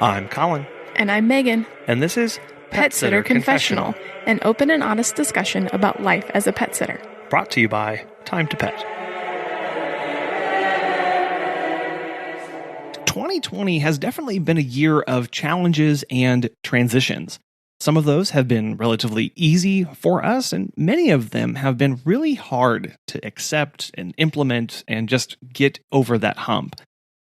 I'm Colin. And I'm Megan. And this is Pet Sitter Confessional, an open and honest discussion about life as a pet sitter. Brought to you by Time to Pet. 2020 has definitely been a year of challenges and transitions. Some of those have been relatively easy for us, and many of them have been really hard to accept and implement and just get over that hump.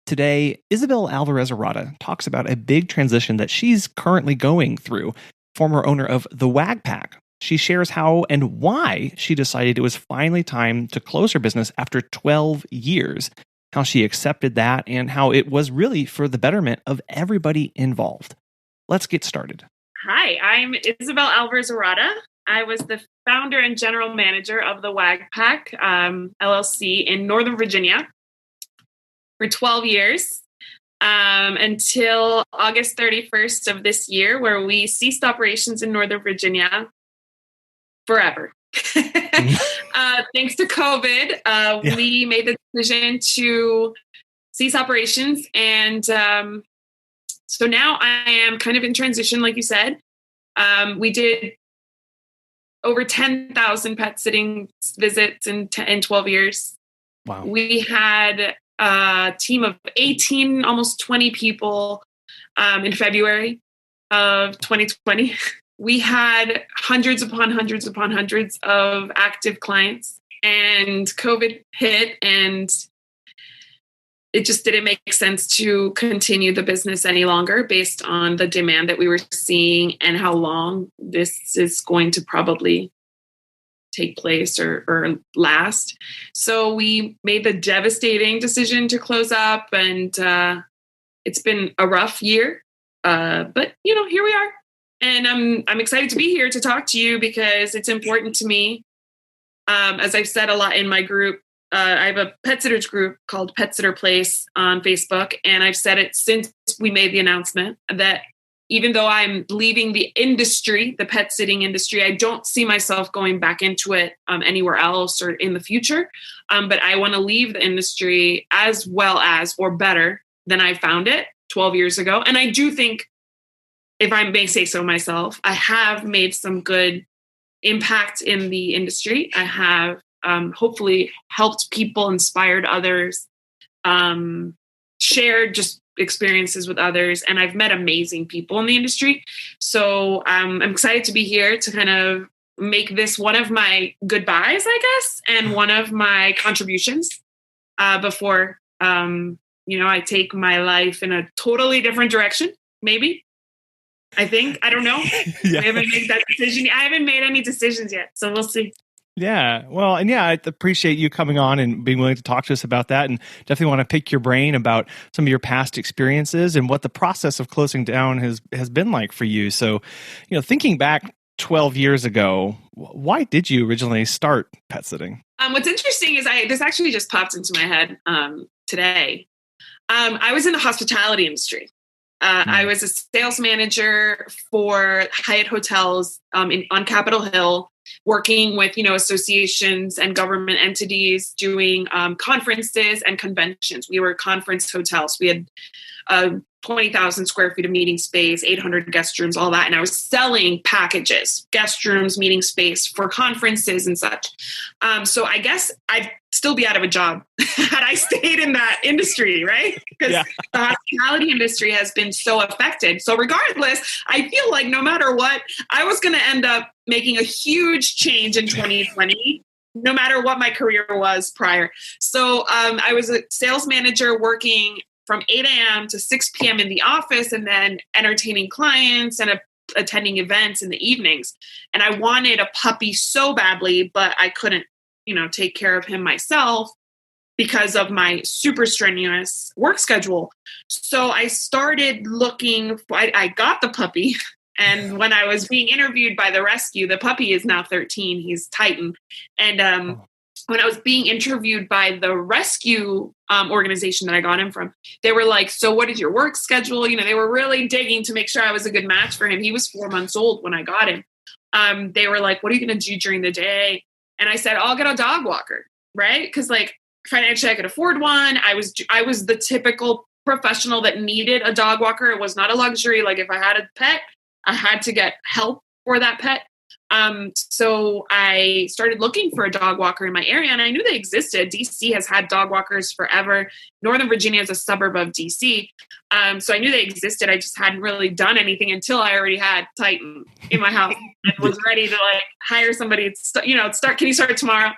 Today, Isabel Alvarez Arata talks about a big transition that she's currently going through. Former owner of the Wag Pack, she shares how and why she decided it was finally time to close her business after 12 years, how she accepted that, and how it was really for the betterment of everybody involved. Let's get started. Hi, I'm Isabel Alvarez Arata. I was the founder and general manager of the Wag Pack LLC in Northern Virginia for 12 years until August 31st of this year, where we ceased operations in Northern Virginia forever. Thanks to COVID, we made the decision to cease operations. And so now I am kind of in transition, like you said. We did over 10,000 pet sitting visits in 12 years. Wow. We had a team of 18, almost 20 people in February of 2020. We had hundreds upon hundreds upon hundreds of active clients, and COVID hit, and it just didn't make sense to continue the business any longer based on the demand that we were seeing and how long this is going to probably take place or last. So we made the devastating decision to close up, and it's been a rough year, but here we are. And I'm excited to be here to talk to you because it's important to me. As I've said a lot in my group, I have a pet sitters group called Pet Sitter Place on Facebook. And I've said it since we made the announcement that even though I'm leaving the industry, the pet sitting industry, I don't see myself going back into it anywhere else or in the future. But I want to leave the industry as well as or better than I found it 12 years ago. And I do think, if I may say so myself, I have made some good impact in the industry. I have hopefully helped people, inspired others, shared just experiences with others, and I've met amazing people in the industry. So I'm excited to be here to kind of make this one of my goodbyes, I guess, and one of my contributions before I take my life in a totally different direction, maybe. I think. I don't know. Yeah. We haven't made that decision. I haven't made any decisions yet, so we'll see. Yeah. Well, and I appreciate you coming on and being willing to talk to us about that, and definitely want to pick your brain about some of your past experiences and what the process of closing down has been like for you. So, thinking back 12 years ago, why did you originally start pet sitting? What's interesting is this actually just popped into my head today. I was in the hospitality industry. I was a sales manager for Hyatt hotels on Capitol Hill, working with, associations and government entities, doing conferences and conventions. We were conference hotels. We had 20,000 square feet of meeting space, 800 guest rooms, all that. And I was selling packages, guest rooms, meeting space for conferences and such. So I guess I'd still be out of a job had I stayed in that industry, right? Because the hospitality industry has been so affected. So regardless, I feel like no matter what, I was going to end up making a huge change in 2020. No matter what my career was prior. So I was a sales manager working from 8 a.m. to 6 p.m. in the office, and then entertaining clients and attending events in the evenings. And I wanted a puppy so badly, but I couldn't, take care of him myself because of my super strenuous work schedule. So I started looking, I got the puppy. And when I was being interviewed by the rescue, the puppy is now 13. He's Titan. And when I was being interviewed by the rescue organization that I got him from, they were like, so what is your work schedule? They were really digging to make sure I was a good match for him. He was 4 months old when I got him. They were like, what are you going to do during the day? And I said, I'll get a dog walker, right? Because financially I could afford one. I was the typical professional that needed a dog walker. It was not a luxury. Like if I had a pet, I had to get help for that pet. So I started looking for a dog walker in my area, and I knew they existed. DC has had dog walkers forever. Northern Virginia is a suburb of DC. So I knew they existed. I just hadn't really done anything until I already had Titan in my house and was ready to like hire somebody, can you start tomorrow?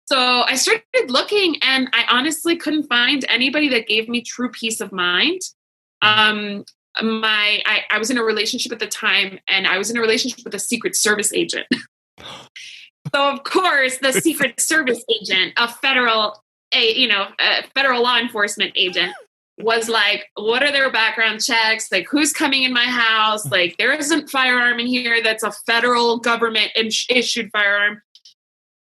So I started looking, and I honestly couldn't find anybody that gave me true peace of mind. I was in a relationship at the time, and I was in a relationship with a Secret Service agent. So of course, the Secret Service agent, a federal law enforcement agent, was like, what are their background checks? Like, who's coming in my house? Like, there isn't a firearm in here that's a federal government issued firearm.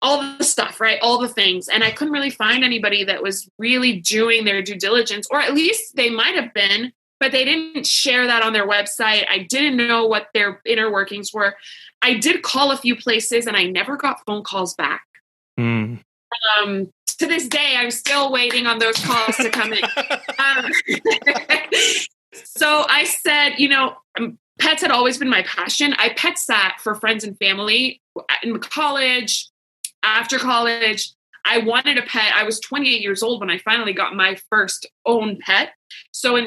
All the stuff, right? All the things. And I couldn't really find anybody that was really doing their due diligence, or at least they might have been, but they didn't share that on their website. I didn't know what their inner workings were. I did call a few places, and I never got phone calls back. To this day, I'm still waiting on those calls to come in. So I said, pets had always been my passion. I pet sat for friends and family in college, after college. I wanted a pet. I was 28 years old when I finally got my first own pet. So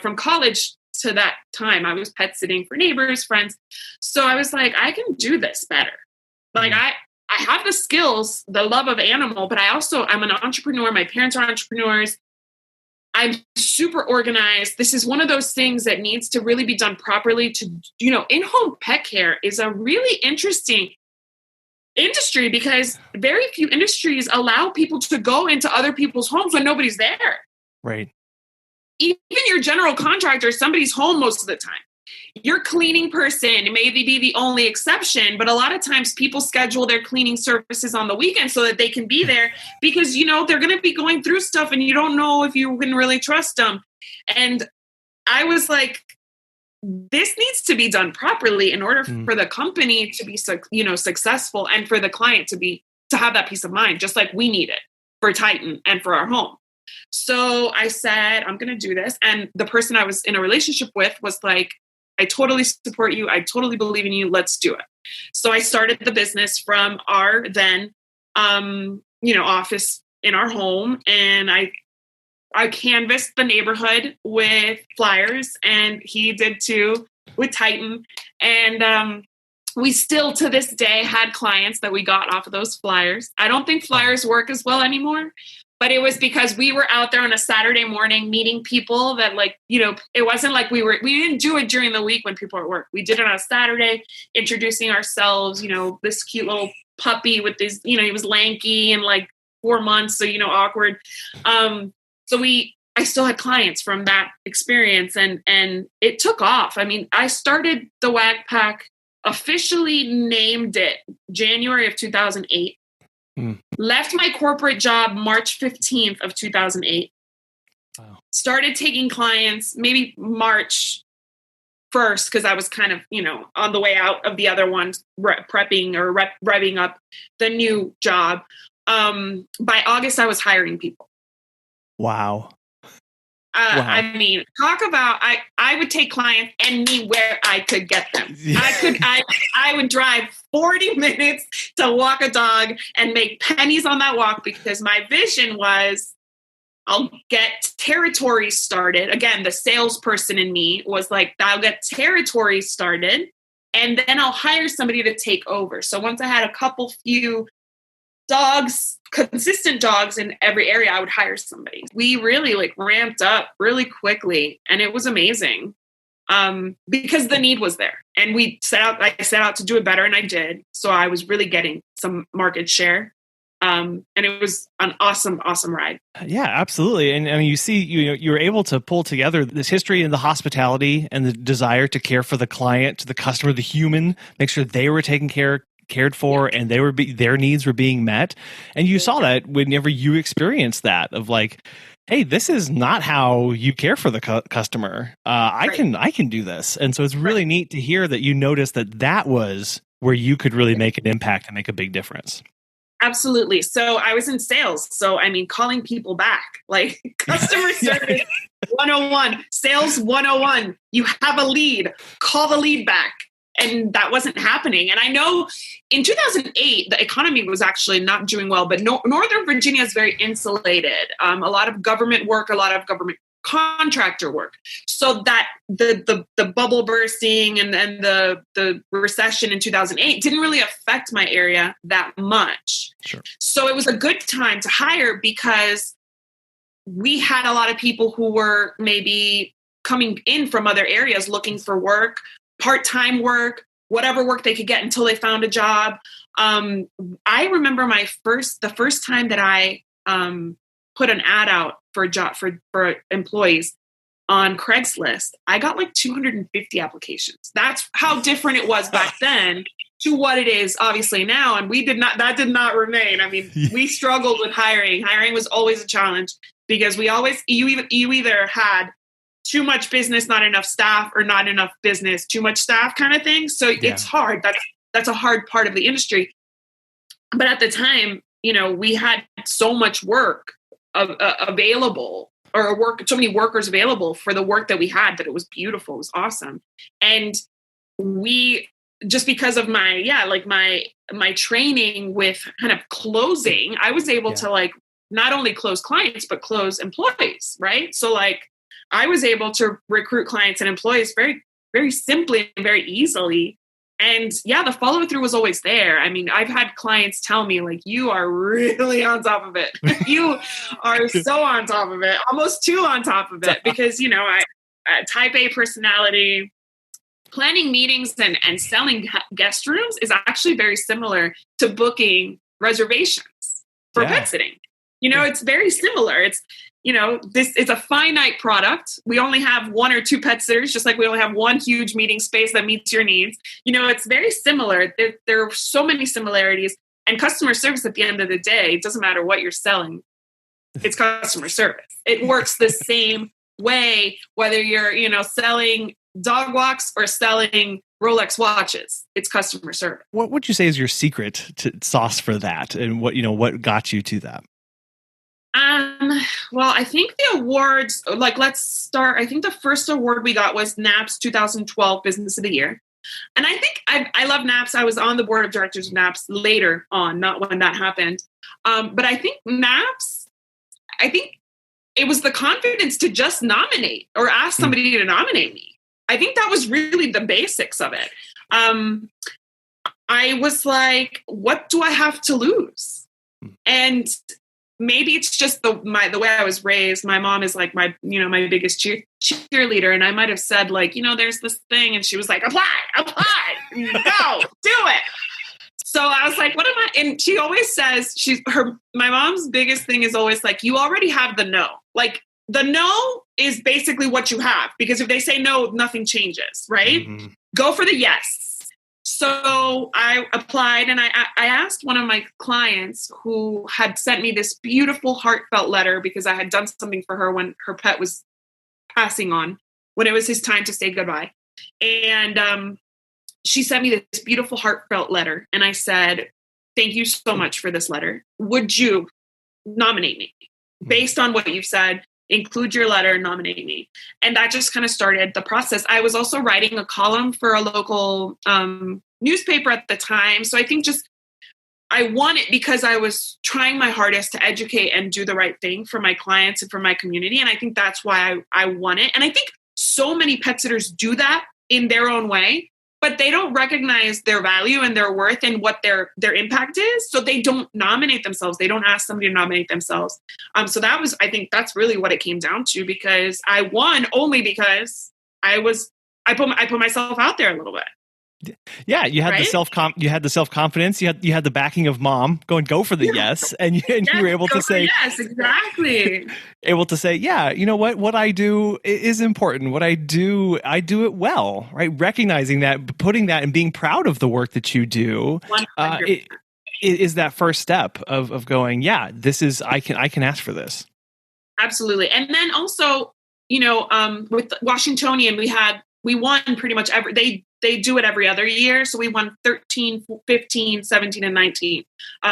from college to that time, I was pet sitting for neighbors, friends. So I was like, I can do this better. Like I have the skills, the love of animal, but I'm an entrepreneur. My parents are entrepreneurs. I'm super organized. This is one of those things that needs to really be done properly. In-home pet care is a really interesting industry because very few industries allow people to go into other people's homes when nobody's there. Right. Even your general contractor, somebody's home most of the time. Your cleaning person may be the only exception, but a lot of times people schedule their cleaning services on the weekend so that they can be there because, they're going to be going through stuff and you don't know if you can really trust them. And I was like, this needs to be done properly in order for the company to be, successful, and for the client to have that peace of mind, just like we need it for Titan and for our home. So I said, I'm going to do this. And the person I was in a relationship with was like, I totally support you. I totally believe in you. Let's do it. So I started the business from our then, office in our home. And I canvassed the neighborhood with flyers, and he did too with Titan. And we still to this day had clients that we got off of those flyers. I don't think flyers work as well anymore, but it was because we were out there on a Saturday morning meeting people that it wasn't like we didn't do it during the week when people were at work. We did it on a Saturday, introducing ourselves, this cute little puppy with this, he was lanky and like 4 months. So, awkward. I still had clients from that experience, and it took off. I mean, I started the Wag Pack, officially named it January of 2008. Left my corporate job March 15th of 2008. Wow. Started taking clients maybe March 1st because I was kind of, on the way out of the other one, revving up the new job. By August, I was hiring people. Wow. Wow. I mean, talk about, I would take clients anywhere I could get them. I would drive 40 minutes to walk a dog and make pennies on that walk because my vision was I'll get territories started. Again, the salesperson in me was like, I'll get territories started and then I'll hire somebody to take over. So once I had a few dogs, consistent dogs in every area, I would hire somebody. We really ramped up really quickly, and it was amazing because the need was there. And I set out to do it better, and I did. So I was really getting some market share. And it was an awesome, awesome ride. Yeah, absolutely. And I mean, you see, you were able to pull together this history in the hospitality and the desire to care for the client, to the customer, the human, make sure they were cared for, and their needs were being met. And you saw that whenever you experienced that of like, hey, this is not how you care for the customer. I can do this. And so it's really neat to hear that you noticed that was where you could really make an impact and make a big difference. Absolutely. So I was in sales. So, I mean, calling people back, like customer service 101, sales 101. You have a lead, call the lead back. And that wasn't happening. And I know in 2008, the economy was actually not doing well, but Northern Virginia is very insulated. A lot of government work, a lot of government contractor work. So that the bubble bursting and the recession in 2008 didn't really affect my area that much. Sure. So it was a good time to hire because we had a lot of people who were maybe coming in from other areas looking for work, part-time work, whatever work they could get until they found a job. I remember the first time that I put an ad out for a job for employees on Craigslist, I got like 250 applications. That's how different it was back then to what it is obviously now. And that did not remain. I mean, we struggled with hiring. Hiring was always a challenge because you either had too much business, not enough staff, or not enough business, too much staff kind of thing. So it's hard. That's a hard part of the industry. But at the time, we had so much work available, or so many workers available for the work that we had, that it was beautiful. It was awesome. And we, just because of my training with kind of closing, I was able to like not only close clients, but close employees. Right. So like I was able to recruit clients and employees very, very simply and very easily. And the follow through was always there. I mean, I've had clients tell me like, you are really on top of it. You are so on top of it, almost too on top of it, because, I type A personality. Planning meetings and selling guest rooms is actually very similar to booking reservations for pet sitting. It's very similar. It's, it's a finite product. We only have one or two pet sitters, just like we only have one huge meeting space that meets your needs. It's very similar. There are so many similarities. And customer service at the end of the day, it doesn't matter what you're selling. It's customer service. It works the same way, whether you're, selling dog walks or selling Rolex watches. It's customer service. What would you say is your secret sauce for that? And what got you to that? Well, I think the awards, let's start. I think the first award we got was NAP's 2012 Business of the Year. And I think I love NAP's. I was on the board of directors of NAP's later on, not when that happened. But I think NAP's, it was the confidence to just nominate or ask somebody to nominate me. I think that was really the basics of it. I was like, what do I have to lose? And maybe it's just the way I was raised. My mom is like my biggest cheerleader. And I might've said like, there's this thing. And she was like, apply, go, do it. So I was like, what am I? And she always says my mom's biggest thing is always like, you already have the no. Like the no is basically what you have, because if they say no, nothing changes, right? Mm-hmm. Go for the yes. So I applied, and I asked one of my clients who had sent me this beautiful heartfelt letter because I had done something for her when her pet was passing on, when it was his time to say goodbye. And she sent me this beautiful heartfelt letter. And I said, thank you so much for this letter. Would you nominate me? Based on what you've said, include your letter and nominate me. And that just kind of started the process. I was also writing a column for a local newspaper at the time. So I think I won it because I was trying my hardest to educate and do the right thing for my clients and for my community. And I think that's why I won it. And I think so many pet sitters do that in their own way, but they don't recognize their value and their worth and what their impact is. So they don't nominate themselves. They don't ask somebody to nominate themselves. So I think that's really what it came down to, because I won only because I put myself out there a little bit. Yeah, you had right? You had the self-confidence. You had the backing of mom going, go for the yes, and you were able to say yes, exactly. Able to say, yeah, you know what I do is important. What I do it well, right? Recognizing that, putting that, and being proud of the work that you do. It is that first step of going, yeah, this is I can ask for this. Absolutely, and then also, with Washingtonian, we had we won pretty much they do it every other year. So we won 13, 15, 17, and 19.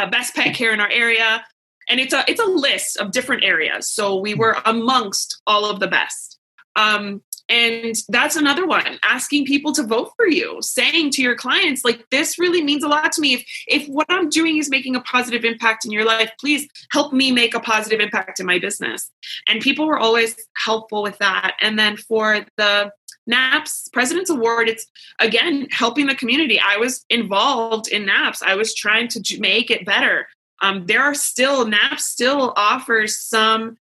Best pet care in our area. And it's a list of different areas. So we were amongst all of the best. And that's another one, asking people to vote for you, saying to your clients, like, this really means a lot to me. If what I'm doing is making a positive impact in your life, please help me make a positive impact in my business. And people were always helpful with that. And then for the NAPS President's Award, it's, again, helping the community. I was involved in NAPS. I was trying to make it better. NAPS still offers some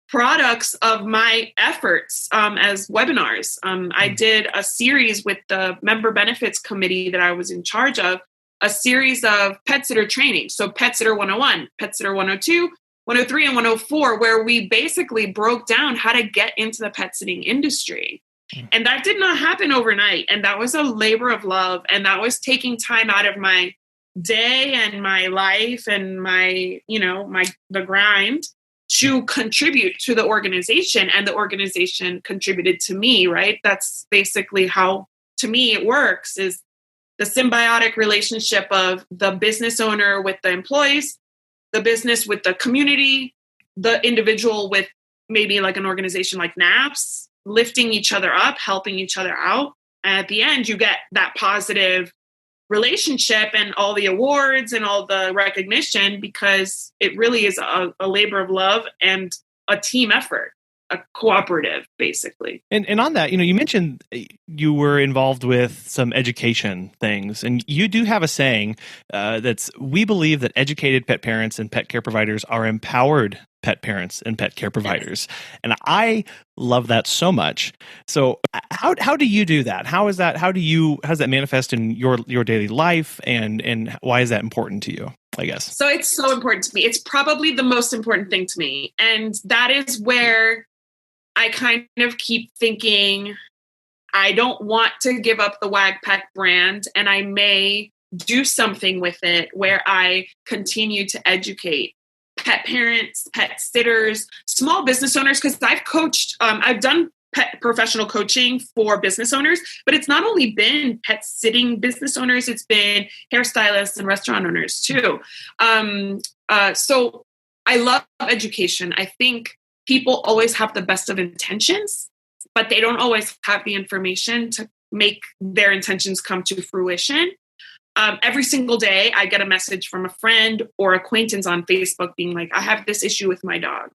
products of my efforts as webinars. I did a series with the member benefits committee that I was in charge of, a series of pet sitter training. So Pet Sitter 101, Pet Sitter 102, 103, and 104, where we basically broke down how to get into the pet sitting industry. And that did not happen overnight. And that was a labor of love. And that was taking time out of my day and my life and the grind to contribute to the organization, and the organization contributed to me, right? That's basically how, to me, it works, is the symbiotic relationship of the business owner with the employees, the business with the community, the individual with maybe like an organization like NAPS, lifting each other up, helping each other out. And at the end, you get that positive relationship and all the awards and all the recognition, because it really is a labor of love and a team effort, a cooperative, basically. And on that, you mentioned you were involved with some education things, and you do have a saying that's, we believe that educated pet parents and pet care providers are empowered pet parents and pet care providers. And I love that so much. So how do you do that? How does that manifest in your daily life, and why is that important to you, I guess? So it's so important to me. It's probably the most important thing to me. And that is where I kind of keep thinking, I don't want to give up the Wag Pack brand, and I may do something with it where I continue to educate pet parents, pet sitters, small business owners, because I've coached, I've done pet professional coaching for business owners, but it's not only been pet sitting business owners, it's been hairstylists and restaurant owners too. So I love education. I think people always have the best of intentions, but they don't always have the information to make their intentions come to fruition. Every single day, I get a message from a friend or acquaintance on Facebook being like, I have this issue with my dog.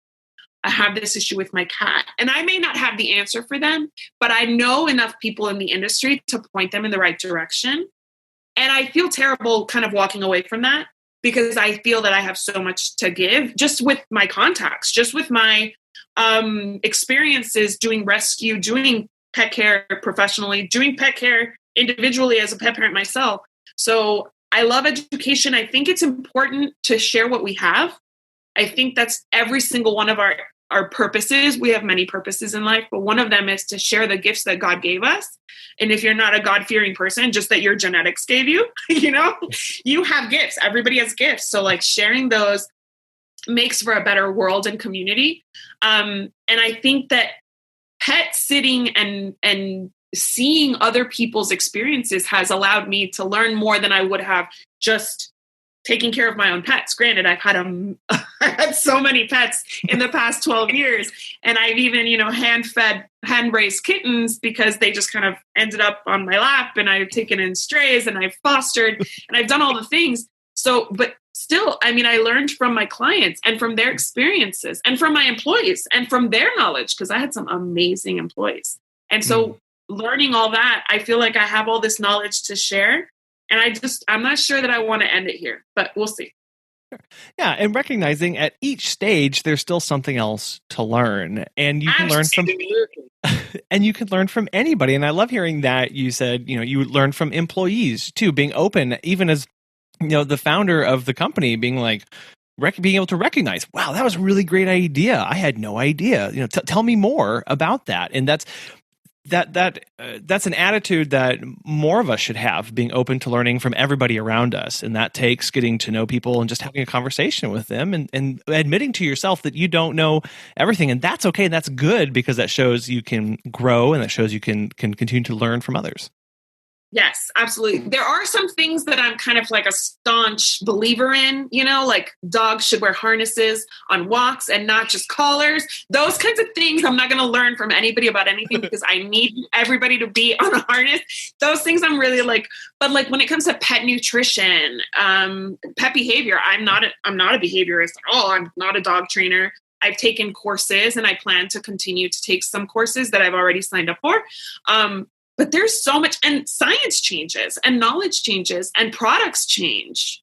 I have this issue with my cat. And I may not have the answer for them, but I know enough people in the industry to point them in the right direction. And I feel terrible kind of walking away from that, because I feel that I have so much to give just with my contacts, just with my experiences doing rescue, doing pet care professionally, doing pet care individually as a pet parent myself. So I love education. I think it's important to share what we have. I think that's every single one of our purposes. We have many purposes in life, but one of them is to share the gifts that God gave us. And if you're not a God-fearing person, just that your genetics gave you, you have gifts. Everybody has gifts. So like sharing those makes for a better world and community. And I think that pet sitting and seeing other people's experiences has allowed me to learn more than I would have just taking care of my own pets. Granted, I've had I had so many pets in the past 12 years, and I've even, hand-raised kittens because they just kind of ended up on my lap, and I've taken in strays, and I've fostered, and I've done all the things. So, but still, I learned from my clients and from their experiences and from my employees and from their knowledge, because I had some amazing employees. And so learning all that, I feel like I have all this knowledge to share. And I'm not sure that I want to end it here, but we'll see. Yeah, and recognizing at each stage there's still something else to learn, and you can learn from anybody. And I love hearing that you said, you learn from employees too, being open, even as the founder of the company, being like, being able to recognize, wow, that was a really great idea. I had no idea. Tell me more about that. And that's an attitude that more of us should have, being open to learning from everybody around us. And that takes getting to know people and just having a conversation with them and admitting to yourself that you don't know everything. And that's okay. That's good, because that shows you can grow and that shows you can continue to learn from others. Yes, absolutely. There are some things that I'm kind of like a staunch believer in, like dogs should wear harnesses on walks and not just collars. Those kinds of things I'm not going to learn from anybody about anything, because I need everybody to be on a harness. Those things I'm really like, but like when it comes to pet nutrition, pet behavior, I'm not a behaviorist at all. I'm not a dog trainer. I've taken courses and I plan to continue to take some courses that I've already signed up for. But there's so much, and science changes and knowledge changes and products change.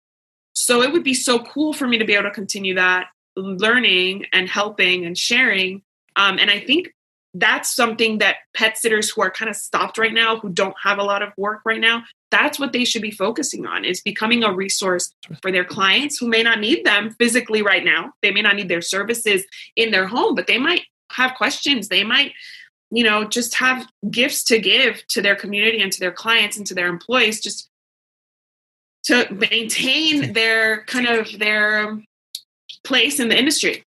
So it would be so cool for me to be able to continue that learning and helping and sharing. And I think that's something that pet sitters who are kind of stopped right now, who don't have a lot of work right now, that's what they should be focusing on, is becoming a resource for their clients who may not need them physically right now. They may not need their services in their home, but they might have questions. They might just have gifts to give to their community and to their clients and to their employees, just to maintain their place in the industry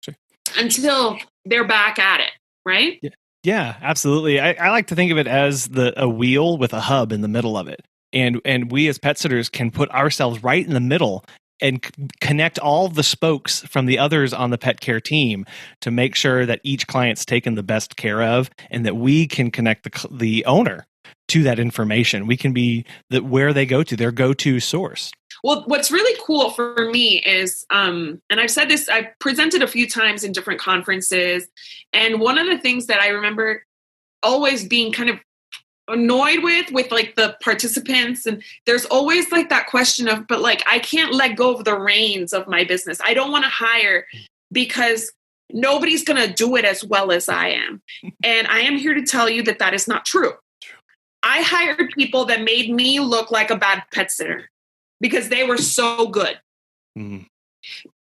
until they're back at it. Right? Yeah, absolutely. I like to think of it as a wheel with a hub in the middle of it. And we as pet sitters can put ourselves right in the middle and connect all the spokes from the others on the pet care team to make sure that each client's taken the best care of, and that we can connect the owner to that information. We can be where they go to, their go-to source. Well, what's really cool for me is, and I've said this, I've presented a few times in different conferences, and one of the things that I remember always being kind of annoyed with like the participants, and there's always like that question of, but like, I can't let go of the reins of my business. I don't want to hire because nobody's going to do it as well as I am. And I am here to tell you that is not true. I hired people that made me look like a bad pet sitter because they were so good.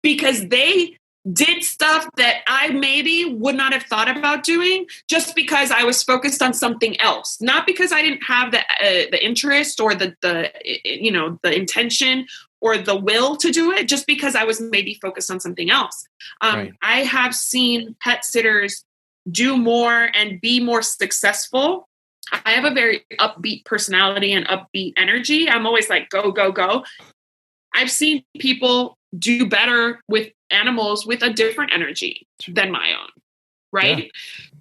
Because they did stuff that I maybe would not have thought about doing, just because I was focused on something else, not because I didn't have the interest or the intention or the will to do it, just because I was maybe focused on something else. Right. I have seen pet sitters do more and be more successful. I have a very upbeat personality and upbeat energy. I'm always like, go, go, go. I've seen people do better with animals with a different energy than my own, right? Yeah.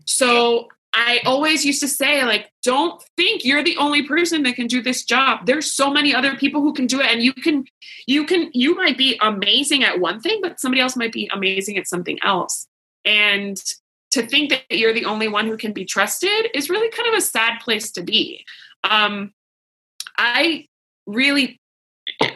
So I always used to say, like, don't think you're the only person that can do this job. There's so many other people who can do it. And you might be amazing at one thing, but somebody else might be amazing at something else. And to think that you're the only one who can be trusted is really kind of a sad place to be. I really,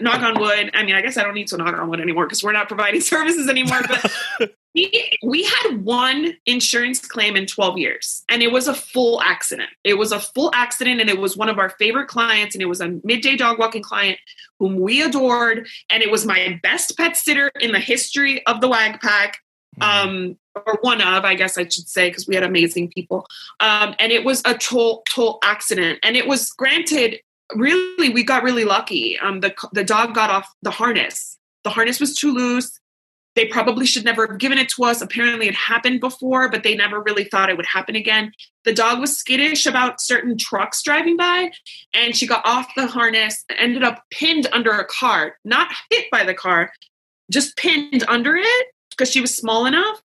knock on wood. I mean, I guess I don't need to knock on wood anymore because we're not providing services anymore. But we had one insurance claim in 12 years, and it was a full accident. It was a full accident, and it was one of our favorite clients, and it was a midday dog walking client whom we adored, and it was my best pet sitter in the history of the Wag Pack, or one of, I guess I should say, because we had amazing people. And it was a total accident, and it was granted. Really, we got really lucky. The dog got off the harness. The harness was too loose. They probably should never have given it to us. Apparently it happened before, but they never really thought it would happen again. The dog was skittish about certain trucks driving by, and she got off the harness and ended up pinned under a car, not hit by the car, just pinned under it because she was small enough.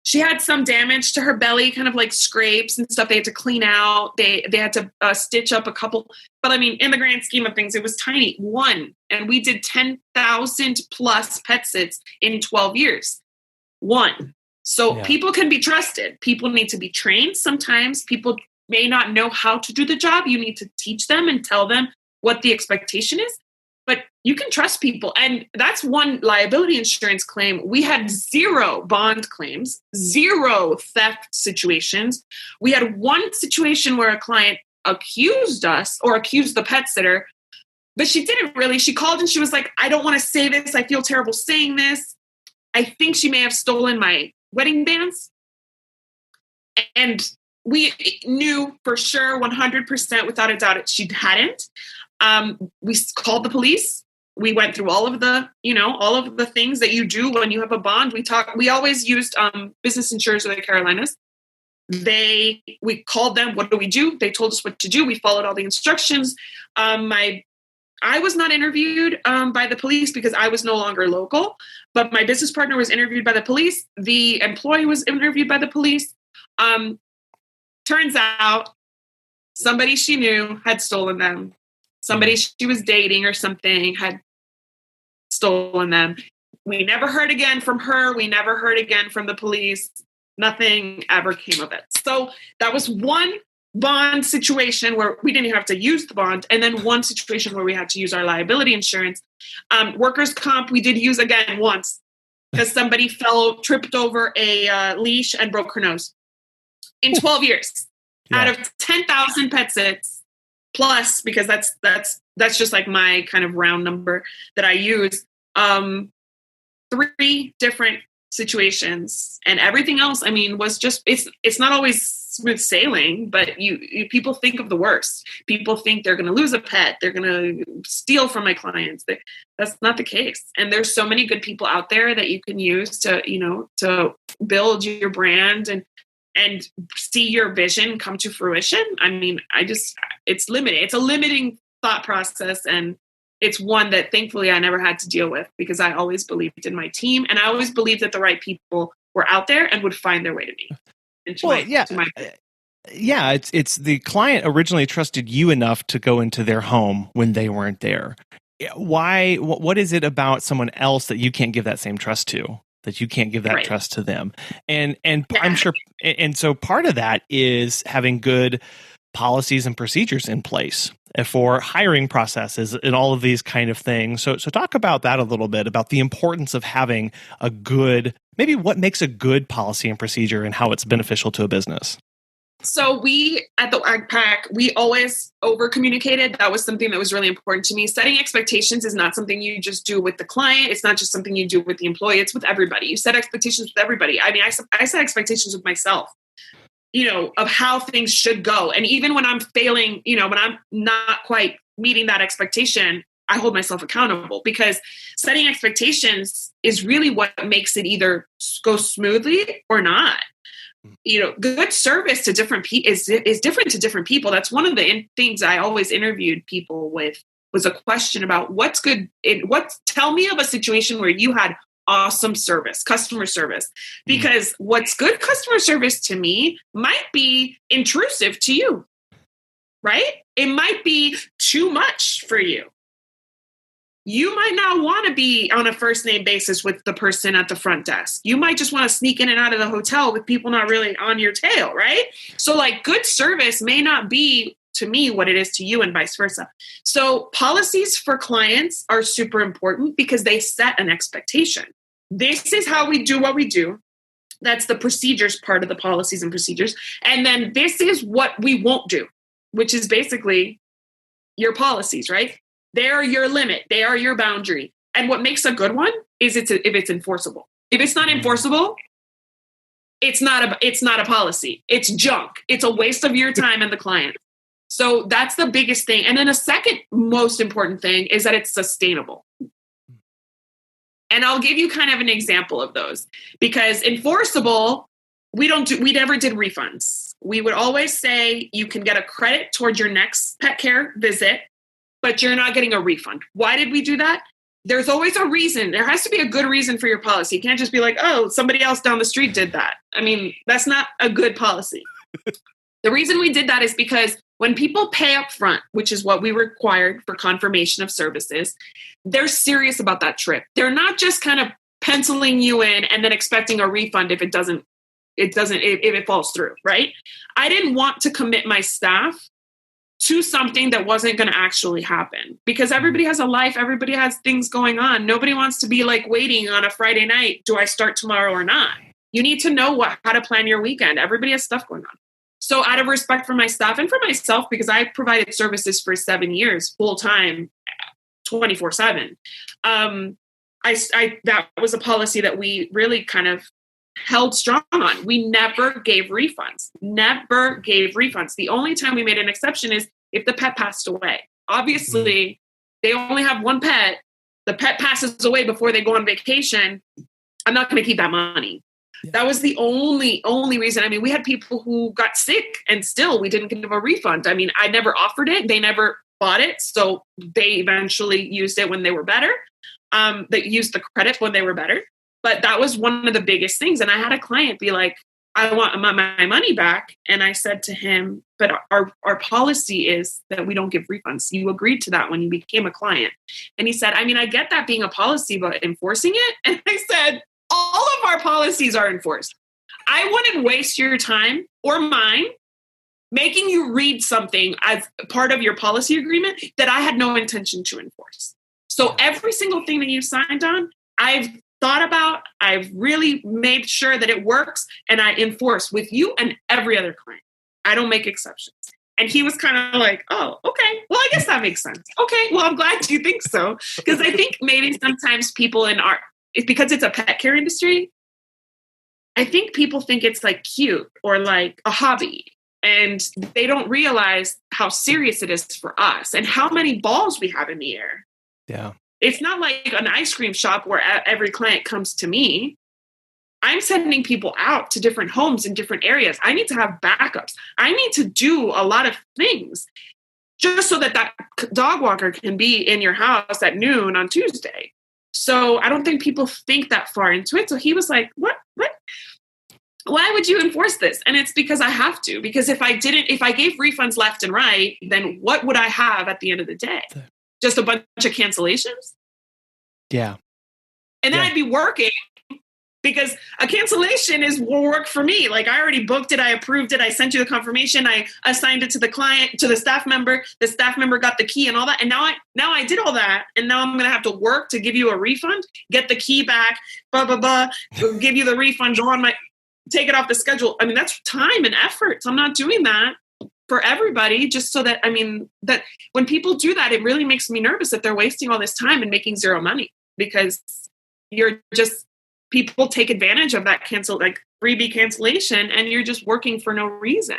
She had some damage to her belly, kind of like scrapes and stuff they had to clean out. They had to stitch up a couple. But I mean, in the grand scheme of things, it was tiny. One. And we did 10,000 plus pet sits in 12 years. One. So people can be trusted. People need to be trained. Sometimes people may not know how to do the job. You need to teach them and tell them what the expectation is. But you can trust people. And that's one liability insurance claim. We had 0 bond claims, 0 theft situations. We had one situation where a client accused us or accused the pet sitter, but she didn't really. She called and she was like, I don't want to say this. I feel terrible saying this. I think she may have stolen my wedding bands. And we knew for sure, 100%, without a doubt, she hadn't. We called the police. We went through all of the things that you do when you have a bond. We always used business insurers of the Carolinas. We called them. What do we do? They told us what to do. We followed all the instructions. I was not interviewed by the police because I was no longer local, but my business partner was interviewed by the police. The employee was interviewed by the police. Turns out somebody she knew had stolen them. Somebody she was dating or something had stolen them. We never heard again from her. We never heard again from the police. Nothing ever came of it. So that was one bond situation where we didn't even have to use the bond. And then one situation where we had to use our liability insurance. Workers' comp, we did use again once because somebody tripped over a leash and broke her nose. In 12 years, out of 10,000 pet sits, plus, because that's just like my kind of round number that I use, 3 different situations, and everything else, I mean, was just, it's not always smooth sailing, but you people think of the worst. People think they're going to lose a pet. They're going to steal from my clients. That's not the case. And there's so many good people out there that you can use to build your brand and see your vision come to fruition. I mean, it's limited. It's a limiting thought process. And it's one that thankfully I never had to deal with because I always believed in my team. And I always believed that the right people were out there and would find their way to me. It's the client originally trusted you enough to go into their home when they weren't there. Why? What is it about someone else that you can't give that same trust to? That you can't give that trust to them? And I'm sure. And so part of that is having good policies and procedures in place for hiring processes and all of these kind of things. So talk about that a little bit, about the importance of having a good, maybe what makes a good policy and procedure and how it's beneficial to a business. So we, at the Wag Pack, we always over-communicated. That was something that was really important to me. Setting expectations is not something you just do with the client. It's not just something you do with the employee. It's with everybody. You set expectations with everybody. I mean, I set expectations with myself, of how things should go. And even when I'm failing, when I'm not quite meeting that expectation, I hold myself accountable, because setting expectations is really what makes it either go smoothly or not. Good service to different people is different to different people. That's one of the things I always interviewed people with, was a question about what's good. Tell me of a situation where you had awesome customer service, because what's good customer service to me might be intrusive to you, right? It might be too much for you. You might not want to be on a first name basis with the person at the front desk. You might just want to sneak in and out of the hotel with people not really on your tail, right? So good service may not be to me what it is to you, and vice versa. So policies for clients are super important because they set an expectation. This is how we do what we do. That's the procedures part of the policies and procedures. And then this is what we won't do, which is basically your policies, right? They are your limit. They are your boundary. And what makes a good one is if it's enforceable. If it's not enforceable, it's not a policy. It's junk. It's a waste of your time and the client. So that's the biggest thing. And then a second most important thing is that it's sustainable. And I'll give you kind of an example of those, because enforceable, we never did refunds. We would always say you can get a credit toward your next pet care visit, but you're not getting a refund. Why did we do that? There's always a reason. There has to be a good reason for your policy. You can't just be like, oh, somebody else down the street did that. I mean, that's not a good policy. The reason we did that is because when people pay up front, which is what we required for confirmation of services, they're serious about that trip. They're not just kind of penciling you in and then expecting a refund if if it falls through, right? I didn't want to commit my staff to something that wasn't going to actually happen, because everybody has a life. Everybody has things going on. Nobody wants to be waiting on a Friday night. Do I start tomorrow or not? You need to know how to plan your weekend. Everybody has stuff going on. So out of respect for my staff and for myself, because I provided services for 7 years, full time, 24/7. That was a policy that we really kind of held strong on. We never gave refunds. Never gave refunds. The only time we made an exception is if the pet passed away. Obviously, they only have one pet. The pet passes away before they go on vacation. I'm not going to keep that money. Yeah. That was the only reason. I mean, we had people who got sick and still we didn't give a refund. I mean, I never offered it. They never bought it. So they eventually used it when they were better. They used the credit when they were better. But that was one of the biggest things. And I had a client be like, I want my money back. And I said to him, but our policy is that we don't give refunds. You agreed to that when you became a client. And he said, I mean, I get that being a policy, but enforcing it? And I said, all of our policies are enforced. I wouldn't waste your time or mine making you read something as part of your policy agreement that I had no intention to enforce. So every single thing that you signed on, I've thought about, I've really made sure that it works, and I enforce with you and every other client. I don't make exceptions. And he was kind of like, oh, okay, well, I guess that makes sense. Okay, well, I'm glad you think so. Because I think maybe sometimes people it's because it's a pet care industry, I think people think it's like cute or like a hobby. And they don't realize how serious it is for us and how many balls we have in the air. Yeah. It's not like an ice cream shop where every client comes to me. I'm sending people out to different homes in different areas. I need to have backups. I need to do a lot of things just so that dog walker can be in your house at noon on Tuesday. So I don't think people think that far into it. So he was like, what? Why would you enforce this? And it's because I have to. Because if I gave refunds left and right, then what would I have at the end of the day? Just a bunch of cancellations? Yeah. And then I'd be working because a cancellation is work for me. Like I already booked it. I approved it. I sent you the confirmation. I assigned it to the client, to the staff member. The staff member got the key and all that. And now I did all that. And now I'm going to have to work to give you a refund, get the key back, give you the refund, take it off the schedule. I mean, that's time and effort. So I'm not doing that for everybody, just so that, I mean, that when people do that, it really makes me nervous that they're wasting all this time and making zero money because people take advantage of that freebie cancellation and you're just working for no reason.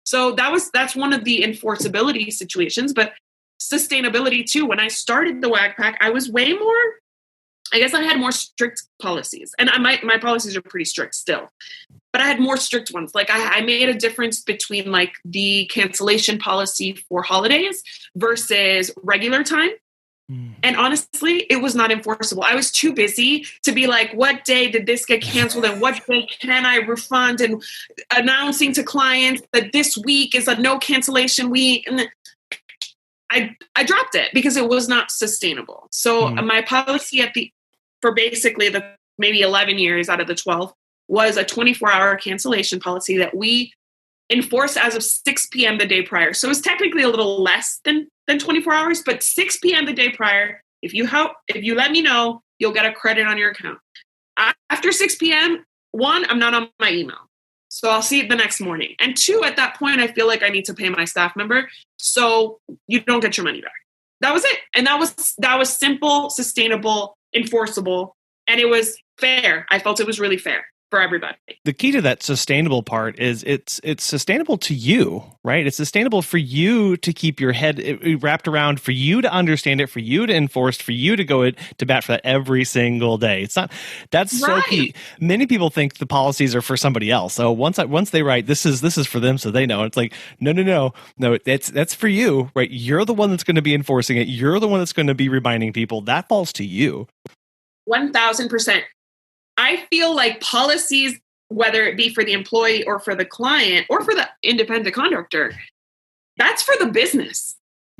So that's one of the enforceability situations, but sustainability too. When I started the Wag Pack, I was way more, I guess I had more strict policies, and my policies are pretty strict still, but I had more strict ones. Like I made a difference between like the cancellation policy for holidays versus regular time. And honestly, it was not enforceable. I was too busy to be like, what day did this get canceled and what day can I refund, and announcing to clients that this week is a no cancellation week. And I dropped it because it was not sustainable. So my policy for basically the maybe 11 years out of the 12 was a 24-hour cancellation policy that we enforced as of 6 p.m. the day prior. So it's technically a little less than 24 hours, but 6 p.m. the day prior, if you let me know, you'll get a credit on your account. After 6 p.m., 1, I'm not on my email. So I'll see it the next morning. And 2, at that point, I feel like I need to pay my staff member. So you don't get your money back. That was it. And that was simple, sustainable, enforceable, and it was fair. I felt it was really fair for everybody. The key to that sustainable part is it's sustainable to you, right? It's sustainable for you to keep your head wrapped around, for you to understand it, for you to enforce, for you to go to bat for that every single day. It's not, that's right. So key. Many people think the policies are for somebody else. So once they write, this is for them, so they know. It's like, no, that's for you, right? You're the one that's going to be enforcing it. You're the one that's going to be reminding people. That falls to you. 1,000%. I feel like policies, whether it be for the employee or for the client or for the independent contractor, that's for the business.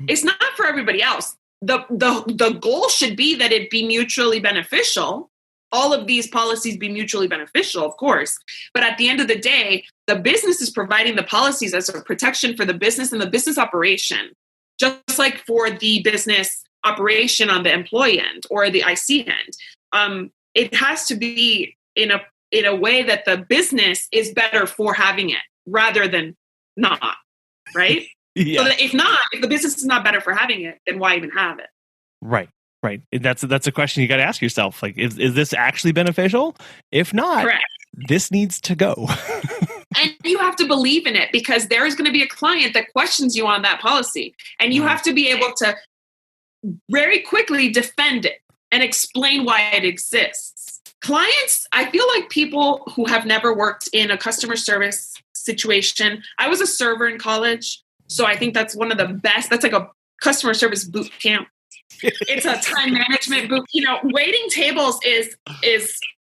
It's not for everybody else. The goal should be that it be mutually beneficial. All of these policies be mutually beneficial, of course. But at the end of the day, the business is providing the policies as a protection for the business and the business operation, just like for the business operation on the employee end or the IC end. It has to be in a way that the business is better for having it rather than not, right? Yeah. So that if the business is not better for having it, then why even have it? Right. That's a question you got to ask yourself. Like, is this actually beneficial? If not, correct. this needs to go. And you have to believe in it, because there is going to be a client that questions you on that policy. And you have to be able to very quickly defend it and explain why it exists. Clients, I feel like people who have never worked in a customer service situation. I was a server in college, so I think that's one of the best. That's like a customer service boot camp. It's a time management boot. Waiting tables is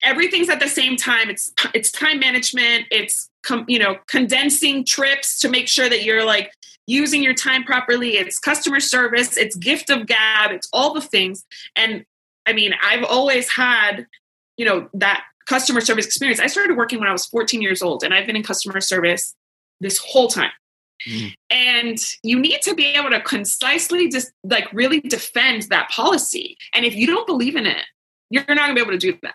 everything's at the same time. It's time management. It's condensing trips to make sure that you're like using your time properly. It's customer service. It's gift of gab. It's all the things. And I mean, I've always had, that customer service experience. I started working when I was 14 years old, and I've been in customer service this whole time. And you need to be able to concisely just like really defend that policy. And if you don't believe in it, you're not gonna be able to do that.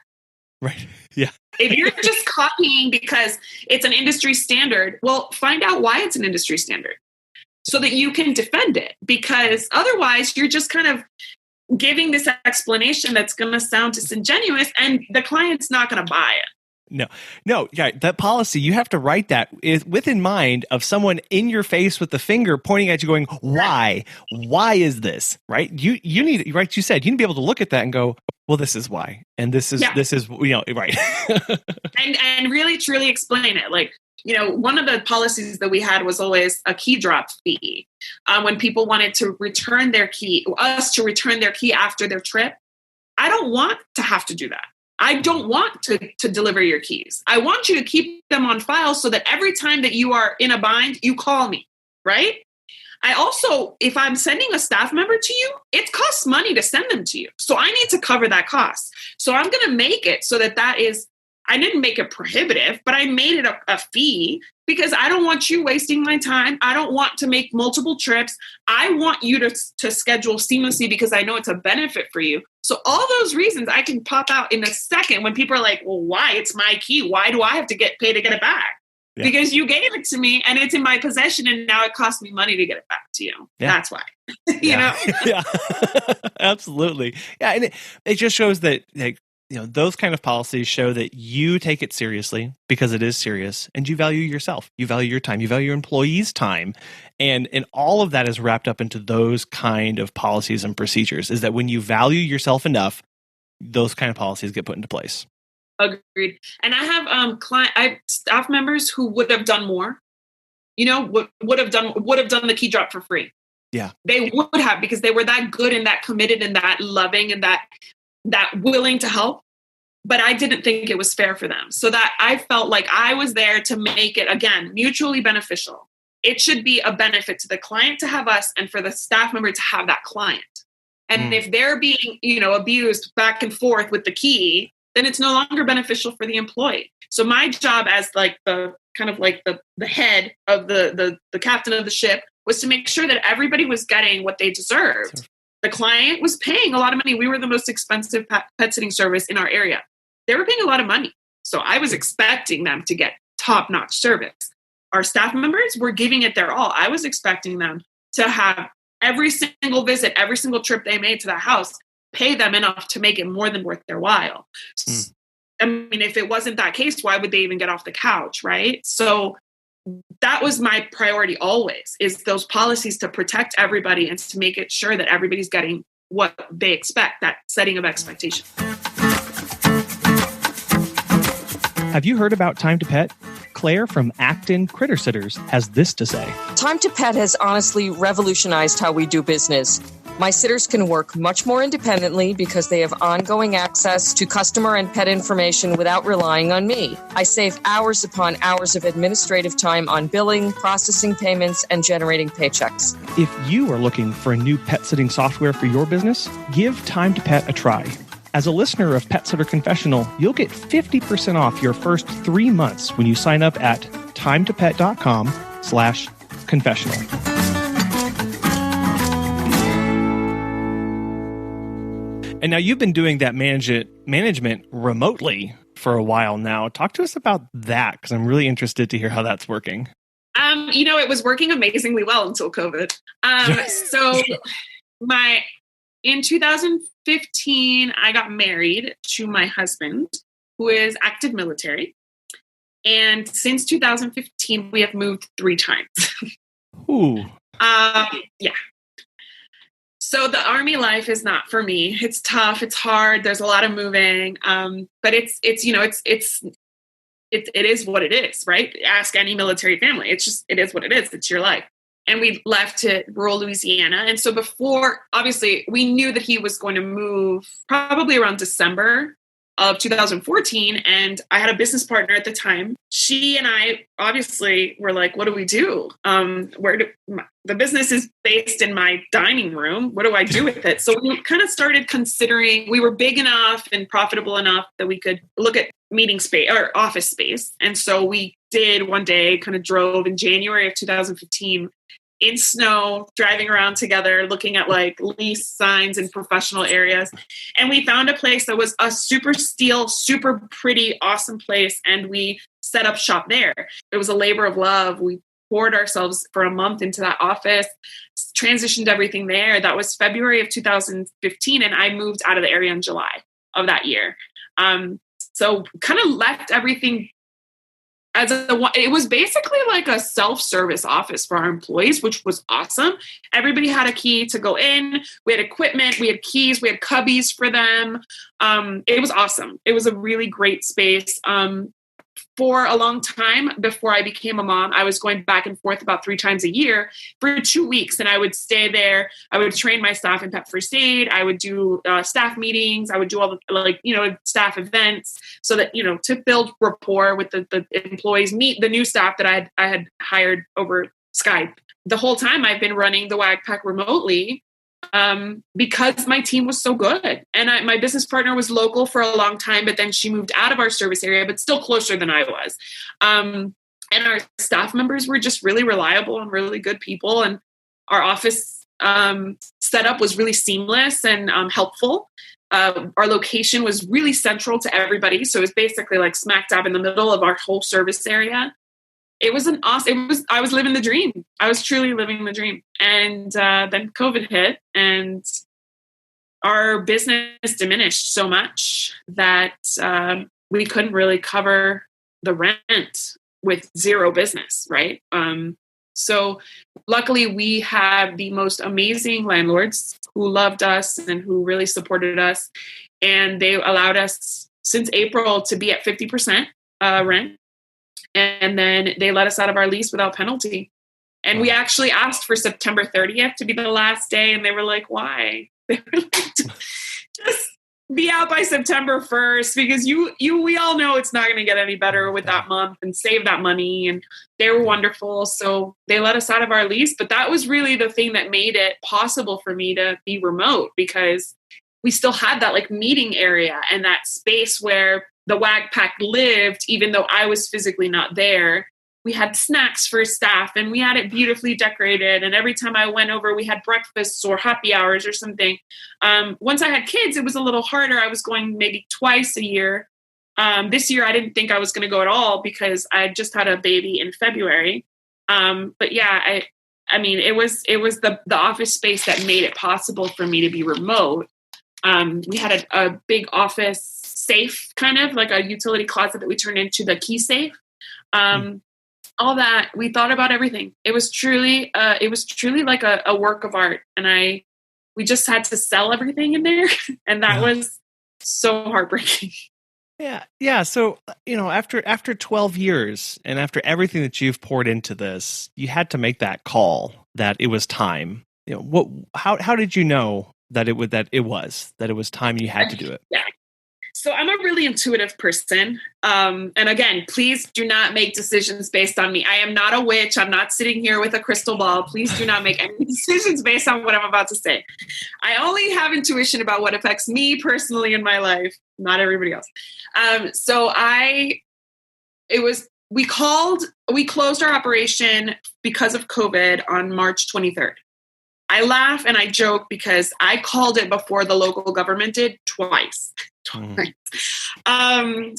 Right. Yeah. If you're just copying because it's an industry standard, well, find out why it's an industry standard so that you can defend it, because otherwise you're just kind of giving this explanation that's going to sound disingenuous and the client's not going to buy it. No. Yeah, that policy, you have to write that within mind of someone in your face with the finger pointing at you going, why? Why is this? Right? You need, right? You said you need to be able to look at that and go, well, this is why. And this is, right. and really truly explain it. Like, one of the policies that we had was always a key drop fee. When people wanted to return their key, us to return their key after their trip, I don't want to have to do that. I don't want to deliver your keys. I want you to keep them on file so that every time that you are in a bind, you call me, right? I also, if I'm sending a staff member to you, it costs money to send them to you. So I need to cover that cost. So I'm going to make it so that is, I didn't make it prohibitive, but I made it a fee because I don't want you wasting my time. I don't want to make multiple trips. I want you to schedule seamlessly because I know it's a benefit for you. So all those reasons I can pop out in a second when people are like, well, why? It's my key. Why do I have to get paid to get it back? Yeah. Because you gave it to me and it's in my possession and now it costs me money to get it back to you. Yeah. That's why, Yeah, absolutely. Yeah. And it just shows that those kind of policies show that you take it seriously because it is serious and you value yourself. You value your time. You value your employees' time. And all of that is wrapped up into those kind of policies and procedures, is that when you value yourself enough, those kind of policies get put into place. Agreed. And I have staff members who would have done more, would have done the key drop for free. Yeah. They would have, because they were that good and that committed and that loving and that willing to help, but I didn't think it was fair for them. So that I felt like I was there to make it, again, mutually beneficial. It should be a benefit to the client to have us and for the staff member to have that client. And if they're being, abused back and forth with the key, then it's no longer beneficial for the employee. So my job as like the kind of like the head of the captain of the ship was to make sure that everybody was getting what they deserved. The client was paying a lot of money. We were the most expensive pet sitting service in our area. They were paying a lot of money. So I was expecting them to get top-notch service. Our staff members were giving it their all. I was expecting them to have every single visit, every single trip they made to that house, pay them enough to make it more than worth their while. I mean, if it wasn't that case, why would they even get off the couch, right? So that was my priority always, is those policies to protect everybody and to make it sure that everybody's getting what they expect, that setting of expectation. Have you heard about Time to Pet? Claire from Acton Critter Sitters has this to say. Time to Pet has honestly revolutionized how we do business. My sitters can work much more independently because they have ongoing access to customer and pet information without relying on me. I save hours upon hours of administrative time on billing, processing payments, and generating paychecks. If you are looking for a new pet sitting software for your business, give Time to Pet a try. As a listener of Pet Sitter Confessional, you'll get 50% off your first 3 months when you sign up at timetopet.com/confessional. And now you've been doing that management remotely for a while now. Talk to us about that, because I'm really interested to hear how that's working. It was working amazingly well until COVID. In 2015, I got married to my husband, who is active military. And since 2015, we have moved 3 times. Ooh. Yeah. So the Army life is not for me. It's tough. It's hard. There's a lot of moving. But it is what it is, right? Ask any military family. It is what it is. It's your life. And we left to rural Louisiana. And so before, obviously, we knew that he was going to move probably around December of 2014. And I had a business partner at the time. She and I obviously were like, what do we do? The business is based in my dining room. What do I do with it? So we kind of started considering, we were big enough and profitable enough that we could look at meeting space or office space. And so we did one day, kind of drove in January of 2015 in snow, driving around together, looking at like lease signs in professional areas. And we found a place that was a super steel, super pretty, awesome place. And we set up shop there. It was a labor of love. We poured ourselves for a month into that office, transitioned everything there. That was February of 2015. And I moved out of the area in July of that year. So kind of left everything it was basically like a self-service office for our employees, which was awesome. Everybody had a key to go in. We had equipment, we had keys, we had cubbies for them. It was awesome. It was a really great space. For a long time before I became a mom, I was going back and forth about 3 times a year for 2 weeks. And I would stay there. I would train my staff in pet first aid. I would do staff meetings. I would do all the, staff events so that, to build rapport with the employees, meet the new staff that I had hired over Skype. The whole time I've been running the Wag Pack remotely, because my team was so good. And my business partner was local for a long time, but then she moved out of our service area, but still closer than I was. And our staff members were just really reliable and really good people. And our office setup was really seamless and helpful. Our location was really central to everybody. So it was basically like smack dab in the middle of our whole service area. It was I was living the dream. I was truly living the dream. And then COVID hit and our business diminished so much that we couldn't really cover the rent with zero business, right? So luckily we have the most amazing landlords who loved us and who really supported us. And they allowed us since April to be at 50% rent. And then they let us out of our lease without penalty. And we actually asked for September 30th to be the last day. And they were like, why? They were like, just be out by September 1st, because we all know it's not going to get any better with that month, and save that money. And they were wonderful. So they let us out of our lease. But that was really the thing that made it possible for me to be remote, because we still had that like meeting area and that space where the Wag Pack lived, even though I was physically not there. We had snacks for staff and we had it beautifully decorated. And every time I went over, we had breakfasts or happy hours or something. Once I had kids, it was a little harder. I was going maybe twice a year. This year, I didn't think I was going to go at all because I just had a baby in February. But yeah, I mean, it was the office space that made it possible for me to be remote. We had a big office safe, kind of like a utility closet that we turned into the key safe. All that, we thought about everything. It was truly like a work of art. And we just had to sell everything in there. And that was so heartbreaking. Yeah. So, after 12 years and after everything that you've poured into this, you had to make that call that it was time. How did you know that it was time you had to do it? Yeah. So I'm a really intuitive person. And again, please do not make decisions based on me. I am not a witch. I'm not sitting here with a crystal ball. Please do not make any decisions based on what I'm about to say. I only have intuition about what affects me personally in my life, not everybody else. We closed our operation because of COVID on March 23rd. I laugh and I joke because I called it before the local government did twice. And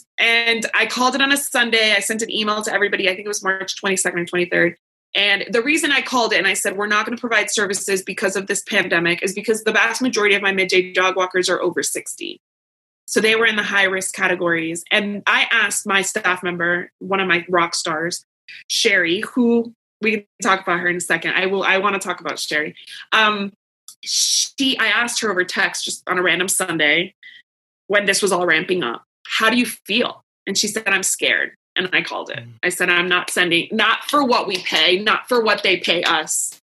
I called it on a Sunday. I sent an email to everybody. I think it was March 22nd and 23rd. And the reason I called it and I said, we're not going to provide services because of this pandemic is because the vast majority of my midday dog walkers are over 60. So they were in the high risk categories. And I asked my staff member, one of my rock stars, Sherry, who we can talk about her in a second. I want to talk about Sherry. I asked her over text just on a random Sunday when this was all ramping up, how do you feel? And she said, I'm scared. And I called it. I said, I'm not sending, not for what we pay, not for what they pay us.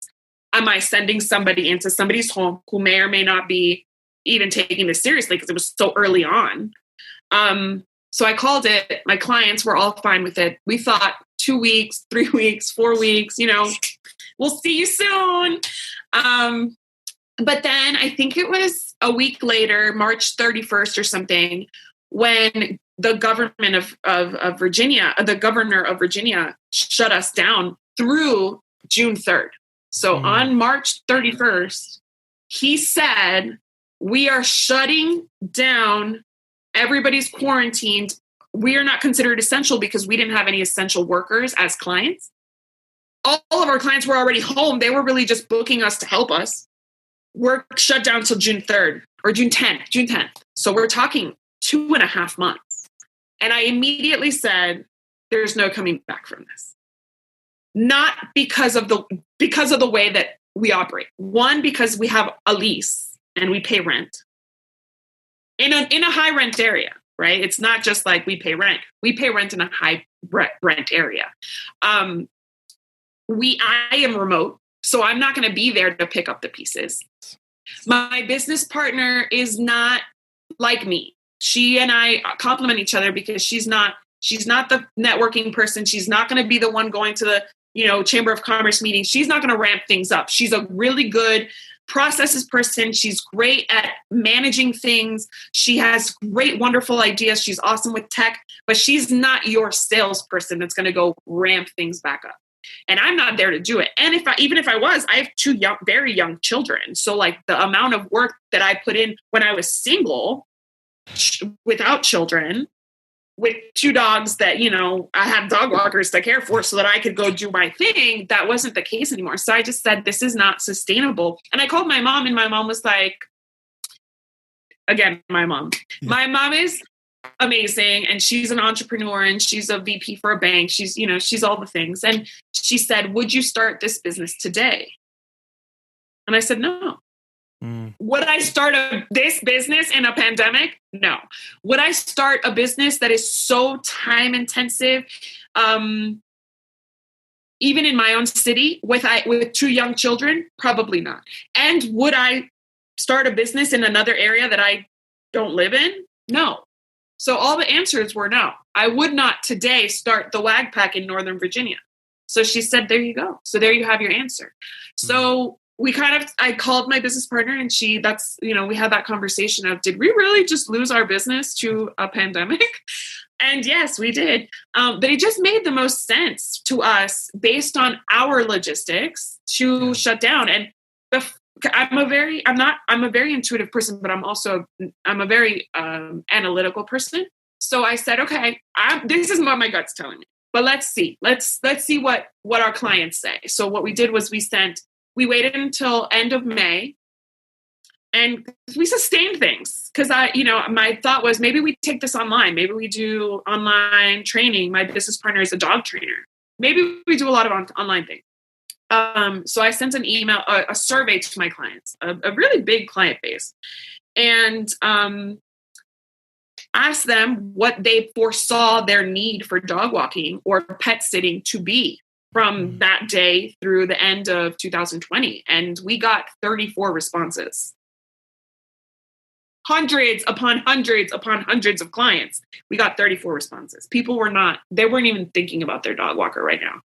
Am I sending somebody into somebody's home who may or may not be even taking this seriously because it was so early on? So I called it. My clients were all fine with it. We thought 2 weeks, 3 weeks, 4 weeks, we'll see you soon. But then I think it was a week later, March 31st or something, when the government of Virginia, the governor of Virginia shut us down through June 3rd. So on March 31st, he said, we are shutting down. Everybody's quarantined. We are not considered essential because we didn't have any essential workers as clients. All of our clients were already home. They were really just booking us to help us. We're shut down till June 3rd or June 10th. So we're talking 2.5 months. And I immediately said, there's no coming back from this. Not because of the way that we operate. One, because we have a lease and we pay rent in a high rent area, right? It's not just like we pay rent. We pay rent in a high rent area. I am remote, so I'm not going to be there to pick up the pieces. My business partner is not like me. She and I complement each other because she's not the networking person. She's not going to be the one going to the, Chamber of Commerce meeting. She's not going to ramp things up. She's a really good processes person. She's great at managing things. She has great, wonderful ideas. She's awesome with tech, but she's not your salesperson that's going to go ramp things back up. And I'm not there to do it. And even if I was, I have 2 very young children. So like the amount of work that I put in when I was single, without children, with 2 dogs that, I had dog walkers to care for so that I could go do my thing, that wasn't the case anymore. So I just said, this is not sustainable. And I called my mom, and my mom was like, again, my mom is amazing. And she's an entrepreneur and she's a VP for a bank. She's all the things. And she said, would you start this business today? And I said, no. Would I start this business in a pandemic? No. Would I start a business that is so time intensive, even in my own city with 2 young children? Probably not. And would I start a business in another area that I don't live in? No. So all the answers were no. I would not today start the Wag Pack in Northern Virginia. So she said, there you go. So there you have your answer. So I called my business partner, and we had that conversation of, did we really just lose our business to a pandemic? And yes, we did. But it just made the most sense to us based on our logistics to shut down. And I'm a very intuitive person, but I'm a very analytical person. So I said, okay, this is what my gut's telling me, but let's see what our clients say. So what we did was we waited until end of May, and we sustained things because my thought was, maybe we take this online. Maybe we do online training. My business partner is a dog trainer. Maybe we do a lot of online things. So I sent an email, a survey to my clients, a really big client base, and asked them what they foresaw their need for dog walking or pet sitting to be from that day through the end of 2020. And we got 34 responses. Hundreds upon hundreds upon hundreds of clients. We got 34 responses. People weren't even thinking about their dog walker right now.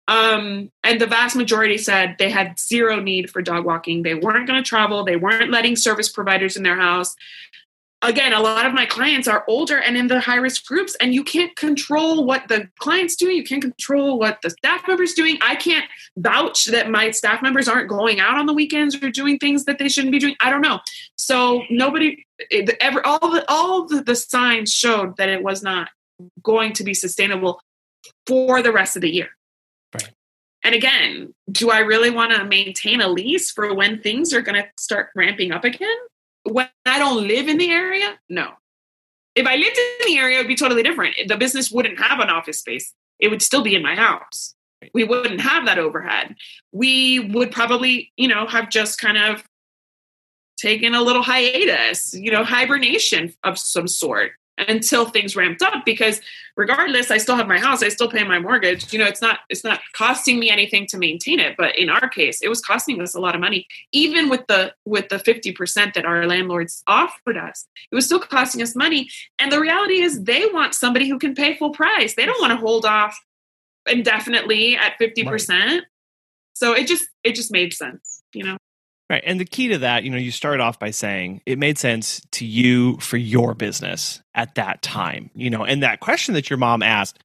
And the vast majority said they had 0 need for dog walking. They weren't going to travel. They weren't letting service providers in their house. Again, a lot of my clients are older and in the high-risk groups, and you can't control what the client's doing. You can't control what the staff member's doing. I can't vouch that my staff members aren't going out on the weekends or doing things that they shouldn't be doing. I don't know. So all the signs showed that it was not going to be sustainable for the rest of the year. Right. And again, do I really want to maintain a lease for when things are going to start ramping up again? When I don't live in the area? No. If I lived in the area, it would be totally different. The business wouldn't have an office space. It would still be in my house. We wouldn't have that overhead. We would probably, have just kind of taken a little hiatus, hibernation of some sort until things ramped up, because regardless, I still have my house. I still pay my mortgage. It's not costing me anything to maintain it. But in our case, it was costing us a lot of money. Even with the 50% that our landlords offered us, it was still costing us money. And the reality is they want somebody who can pay full price. They don't want to hold off indefinitely at 50%. Right. So it just made sense, Right. And the key to that, you start off by saying it made sense to you for your business at that time, and that question that your mom asked,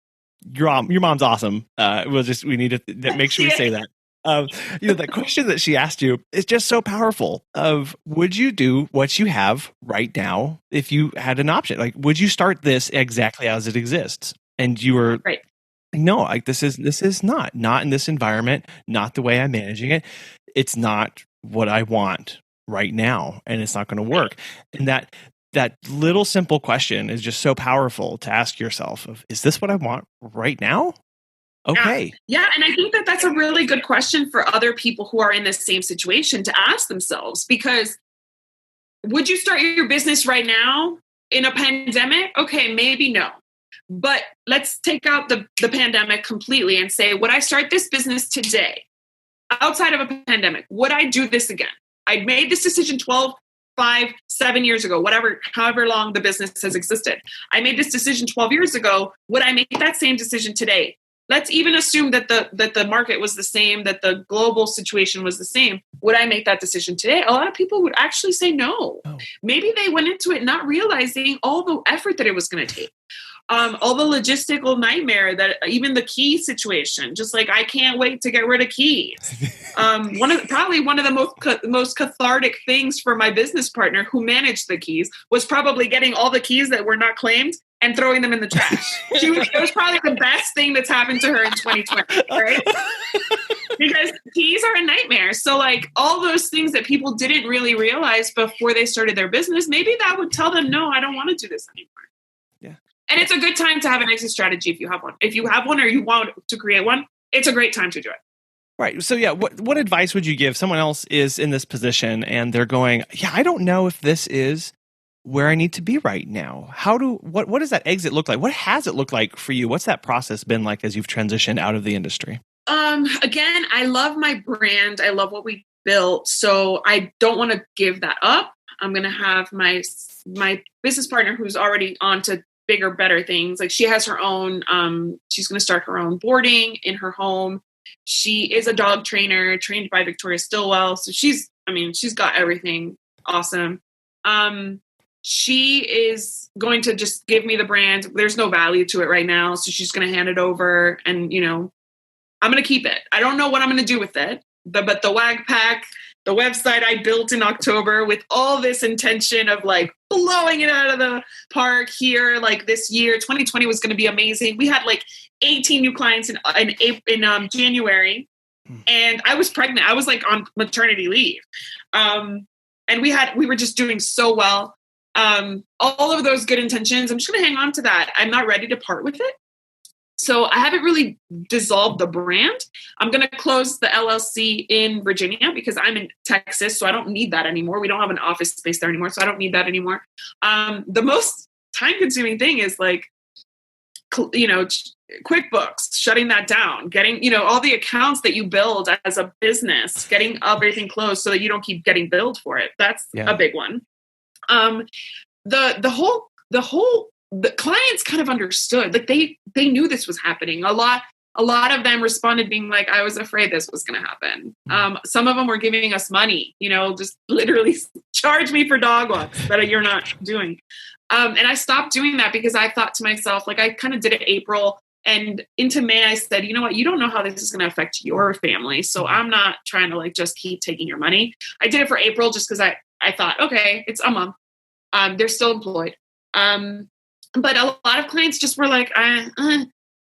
your mom's awesome. We need to make sure we say that. That question that she asked you is just so powerful of, would you do what you have right now if you had an option? Like, would you start this exactly as it exists? And you were right. No, like this is not in this environment, not the way I'm managing it. It's not what I want right now, and it's not going to work. And that little simple question is just so powerful to ask yourself of, is this what I want right now? Okay. Yeah. And I think that that's a really good question for other people who are in the same situation to ask themselves, because would you start your business right now in a pandemic? Okay, maybe no. But let's take out the pandemic completely and say, would I start this business today outside of a pandemic? Would I do this again? I made this decision 12, 5, 7 years ago, however long the business has existed. I made this decision 12 years ago. Would I make that same decision today? Let's even assume that the market was the same, that the global situation was the same. Would I make that decision today? A lot of people would actually say no. Oh. Maybe they went into it not realizing all the effort that it was going to take. All the logistical nightmare, that even the key situation, just like, I can't wait to get rid of keys. One of the most cathartic things for my business partner who managed the keys was probably getting all the keys that were not claimed and throwing them in the trash. It was probably the best thing that's happened to her in 2020, right? Because keys are a nightmare. So like all those things that people didn't really realize before they started their business, maybe that would tell them, no, I don't want to do this anymore. Yeah. And it's a good time to have an exit strategy if you have one. If you have one or you want to create one, it's a great time to do it. Right. So yeah, what advice would you give? Someone else is in this position and they're going, yeah, I don't know if this is where I need to be right now. What does that exit look like? What has it looked like for you? What's that process been like as you've transitioned out of the industry? Again, I love my brand. I love what we built. So I don't want to give that up. I'm going to have my business partner who's already on to bigger, better things. Like she has her own, she's going to start her own boarding in her home. She is a dog trainer trained by Victoria Stilwell. So she's got everything awesome. She is going to just give me the brand. There's no value to it right now. So she's going to hand it over and, I'm going to keep it. I don't know what I'm going to do with it, but the Wag Pack, the website I built in October with all this intention of like blowing it out of the park here, like this year, 2020 was going to be amazing. We had like 18 new clients in January, and I was pregnant. I was like on maternity leave. And we were just doing so well. All of those good intentions, I'm just going to hang on to that. I'm not ready to part with it. So I haven't really dissolved the brand. I'm going to close the LLC in Virginia because I'm in Texas, so I don't need that anymore. We don't have an office space there anymore, so I don't need that anymore. The most time-consuming thing is like, QuickBooks, shutting that down, getting, all the accounts that you build as a business, getting everything closed so that you don't keep getting billed for it. That's a big one. The clients kind of understood, like they knew this was happening. A lot of them responded being like, I was afraid this was going to happen. Some of them were giving us money, just literally charge me for dog walks that you're not doing. And I stopped doing that because I thought to myself, like I kind of did it April and into May, I said, you know what, you don't know how this is going to affect your family. So I'm not trying to like just keep taking your money. I did it for April just because I thought, okay, it's a month. They're still employed. But a lot of clients just were like,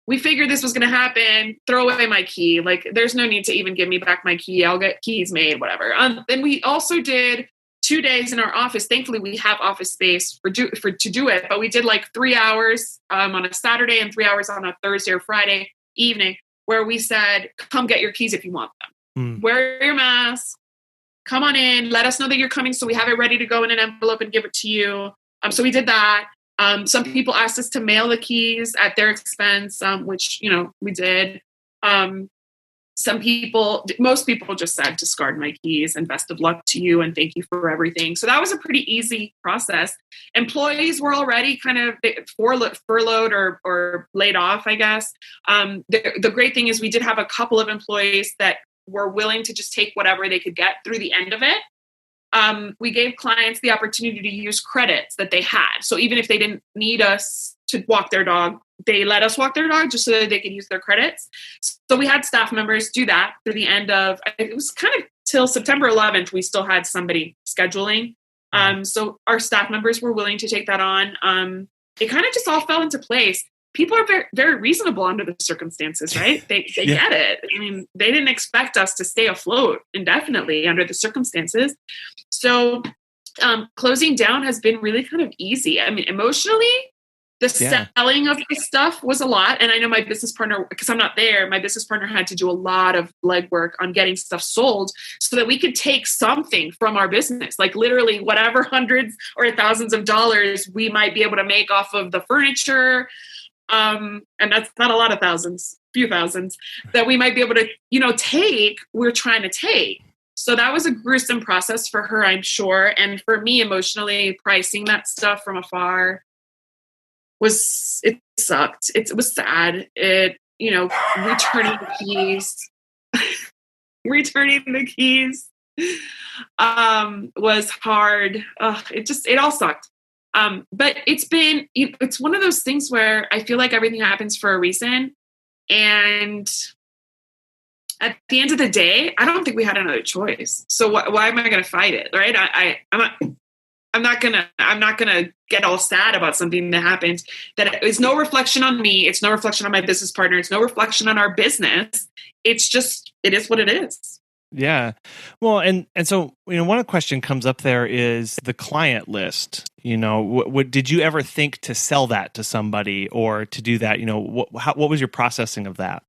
we figured this was going to happen. Throw away my key. Like, there's no need to even give me back my key. I'll get keys made, whatever. Then we also did 2 days in our office. Thankfully, we have office space to do it, but we did like 3 hours on a Saturday and 3 hours on a Thursday or Friday evening, where we said, come get your keys if you want them. Wear your mask, come on in, let us know that you're coming so we have it ready to go in an envelope and give it to you. So we did that. Some people asked us to mail the keys at their expense, which, we did. Most people just said, discard my keys and best of luck to you and thank you for everything. So that was a pretty easy process. Employees were already kind of furloughed or laid off, I guess. The great thing is we did have a couple of employees that were willing to just take whatever they could get through the end of it. We gave clients the opportunity to use credits that they had. So even if they didn't need us to walk their dog, they let us walk their dog just so that they could use their credits. So we had staff members do that through the end of, it was kind of till September 11th, we still had somebody scheduling. So our staff members were willing to take that on. It kind of just all fell into place. People are very, very reasonable under the circumstances, right? They get it. I mean, they didn't expect us to stay afloat indefinitely under the circumstances. So closing down has been really kind of easy. I mean, emotionally, the selling of the stuff was a lot. And I know my business partner, because I'm not there, my business partner had to do a lot of legwork on getting stuff sold so that we could take something from our business, like literally whatever hundreds or thousands of dollars we might be able to make off of the furniture. And that's not a lot of thousands, few thousands that we might be able to, take, we're trying to take. So that was a gruesome process for her, I'm sure. And for me, emotionally, pricing that stuff from afar it sucked. It was sad. Returning the keys was hard. It all sucked. But it's one of those things where I feel like everything happens for a reason. And at the end of the day, I don't think we had another choice. So why am I going to fight it? Right. I'm not gonna get all sad about something that happened. That is no reflection on me. It's no reflection on my business partner. It's no reflection on our business. It's just, it is what it is. Yeah. Well, and so, one question comes up there is the client list. What did you ever think to sell that to somebody or to do that? What was your processing of that?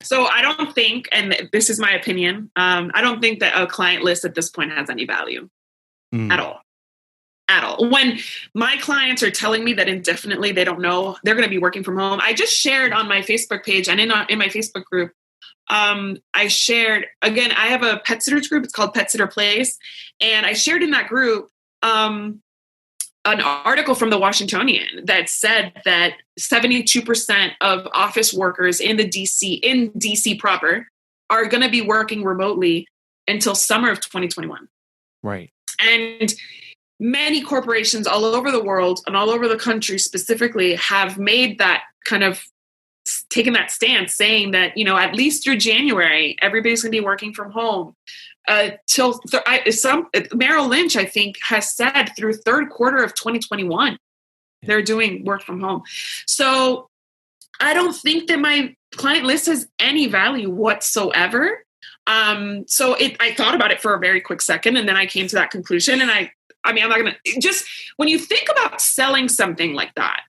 So I don't think, and this is my opinion, I don't think that a client list at this point has any value at all. When my clients are telling me that indefinitely they don't know they're going to be working from home, I just shared on my Facebook page and in my Facebook group, I shared, again, I have a pet sitters group. It's called Pet Sitter Place. And I shared in that group an article from the Washingtonian that said that 72% of office workers in DC proper are going to be working remotely until summer of 2021. Right. And many corporations all over the world and all over the country specifically have made that kind of taken that stance saying that, at least through January, everybody's going to be working from home. Merrill Lynch, I think, has said through third quarter of 2021, they're doing work from home. So I don't think that my client list has any value whatsoever. So I thought about it for a very quick second, and then I came to that conclusion. And I'm not going to just, when you think about selling something like that,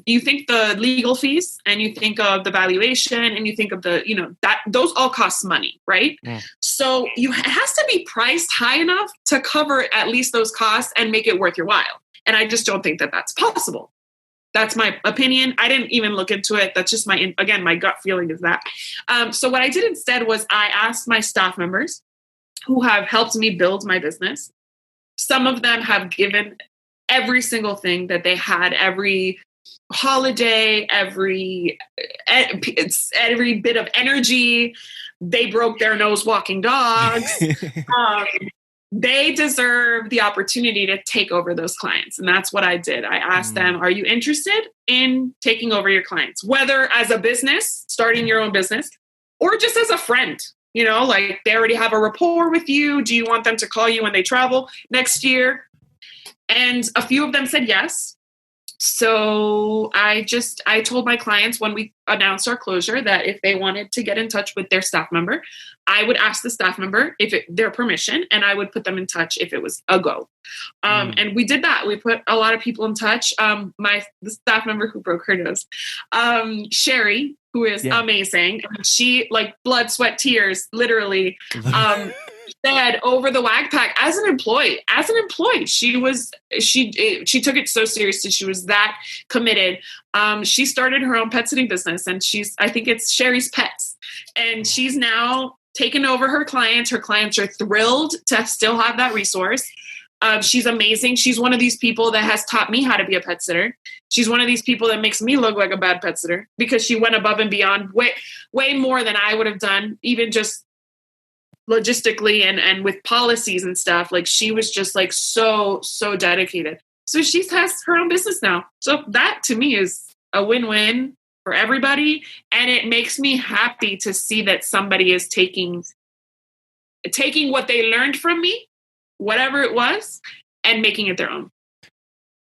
you think the legal fees and you think of the valuation and you think of that those all cost money, right? Yeah. So it has to be priced high enough to cover at least those costs and make it worth your while. And I just don't think that that's possible. That's my opinion. I didn't even look into it. That's just my gut feeling is that. So what I did instead was I asked my staff members who have helped me build my business. Some of them have given every single thing that they had, every holiday, every bit of energy. They broke their nose walking dogs. They deserve the opportunity to take over those clients. And that's what I did. I asked them, are you interested in taking over your clients? Whether as a business, starting your own business, or just as a friend. Like they already have a rapport with you. Do you want them to call you when they travel next year? And a few of them said yes. So I told my clients when we announced our closure that if they wanted to get in touch with their staff member, I would ask the staff member their permission, and I would put them in touch if it was a go. And we did that. We put a lot of people in touch. The staff member who broke her nose, Sherry, who is amazing. She, like, blood, sweat, tears, literally, said over the Wag Pack as an employee, she took it so seriously. She was that committed. She started her own pet sitting business, and I think it's Sherry's Pets. And she's now taken over her clients. Her clients are thrilled to still have that resource. She's amazing. She's one of these people that has taught me how to be a pet sitter. She's one of these people that makes me look like a bad pet sitter because she went above and beyond way more than I would have done, even just logistically and with policies and stuff. Like, she was just like so dedicated. So she has her own business now. So that to me is a win-win for everybody. And it makes me happy to see that somebody is taking what they learned from me, whatever it was, and making it their own.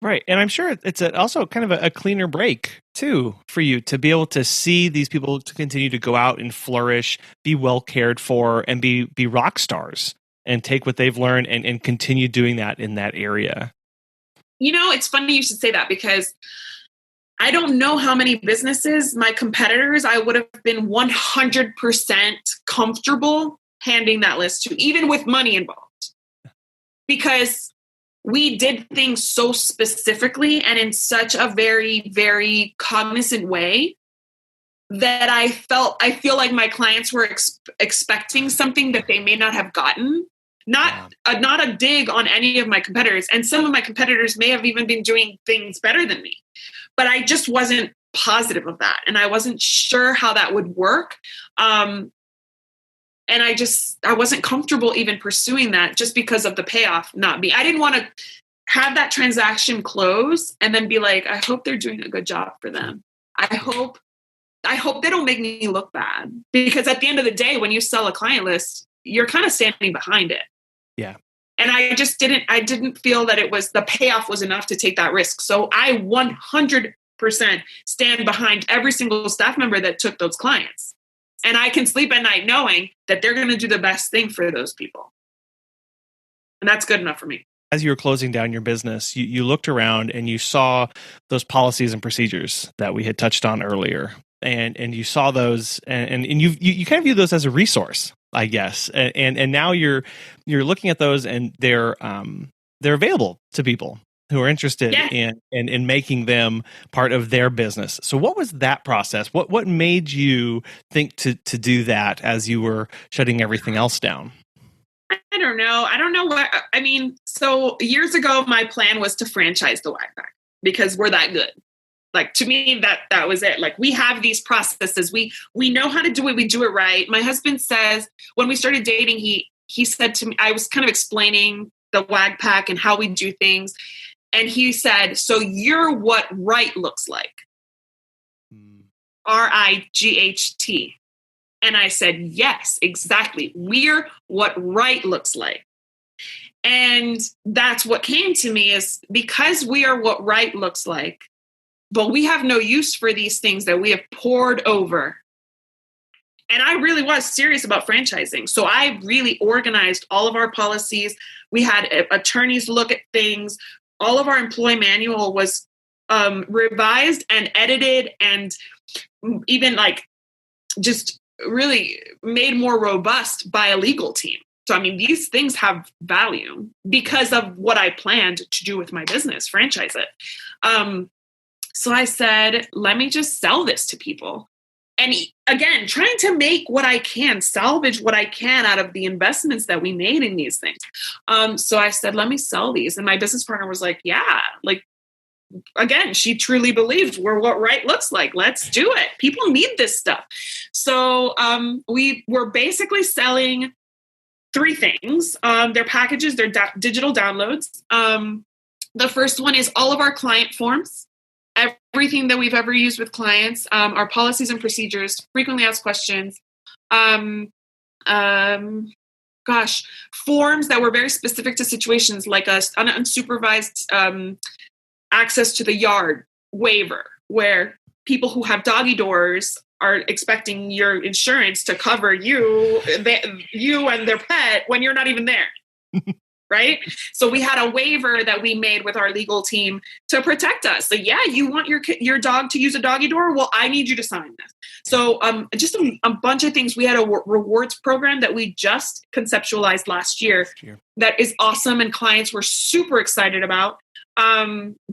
Right. And I'm sure it's also kind of a cleaner break, too, for you to be able to see these people to continue to go out and flourish, be well cared for, and be rock stars and take what they've learned and continue doing that in that area. You know, it's funny you should say that, because I don't know how many businesses, my competitors, I would have been 100% comfortable handing that list to, even with money involved. Because we did things so specifically and in such a very, very cognizant way that I feel like my clients were expecting something that they may not have gotten. Not a dig on any of my competitors. And some of my competitors may have even been doing things better than me. But I just wasn't positive of that. And I wasn't sure how that would work. And I wasn't comfortable even pursuing that just because of the payoff not being. I didn't want to have that transaction close and then be like, I hope they're doing a good job for them. I hope they don't make me look bad. Because at the end of the day, when you sell a client list, you're kind of standing behind it. Yeah. And I didn't feel that the payoff was enough to take that risk. So I 100% stand behind every single staff member that took those clients. And I can sleep at night knowing that they're going to do the best thing for those people. And that's good enough for me. As you were closing down your business, you looked around and you saw those policies and procedures that we had touched on earlier. And you saw those and you kind of view those as a resource, I guess. And now you're looking at those and they're available to people who are interested in making them part of their business. So what was that process? What made you think to do that as you were shutting everything else down? I don't know what, I mean, so years ago, my plan was to franchise the Wag Pack because we're that good. Like, to me, that was it. Like, we have these processes. We know how to do it. We do it right. My husband says when we started dating, he said to me, I was kind of explaining the Wag Pack and how we do things. And he said, so you're what right looks like. RIGHT. And I said, yes, exactly. We're what right looks like. And that's what came to me, is because we are what right looks like, but we have no use for these things that we have poured over. And I really was serious about franchising. So I really organized all of our policies. We had attorneys look at things. All of our employee manual was revised and edited and even just really made more robust by a legal team. So, I mean, these things have value because of what I planned to do with my business, franchise it. So I said, let me just sell this to people. And again, trying to make what I can, salvage what I can out of the investments that we made in these things. So I said, let me sell these. And my business partner was like, yeah, again, she truly believed we're what right looks like. Let's do it. People need this stuff. So we were basically selling 3 things. Their packages, their digital downloads. The first one is all of our client forms. Everything that we've ever used with clients, our policies and procedures, frequently asked questions, forms that were very specific to situations like an unsupervised access to the yard waiver, where people who have doggy doors are expecting your insurance to cover you and their pet when you're not even there. Right? So we had a waiver that we made with our legal team to protect us. Like, yeah, you want your dog to use a doggy door? Well, I need you to sign this. So just a bunch of things. We had a rewards program that we just conceptualized last year that is awesome, and clients were super excited about.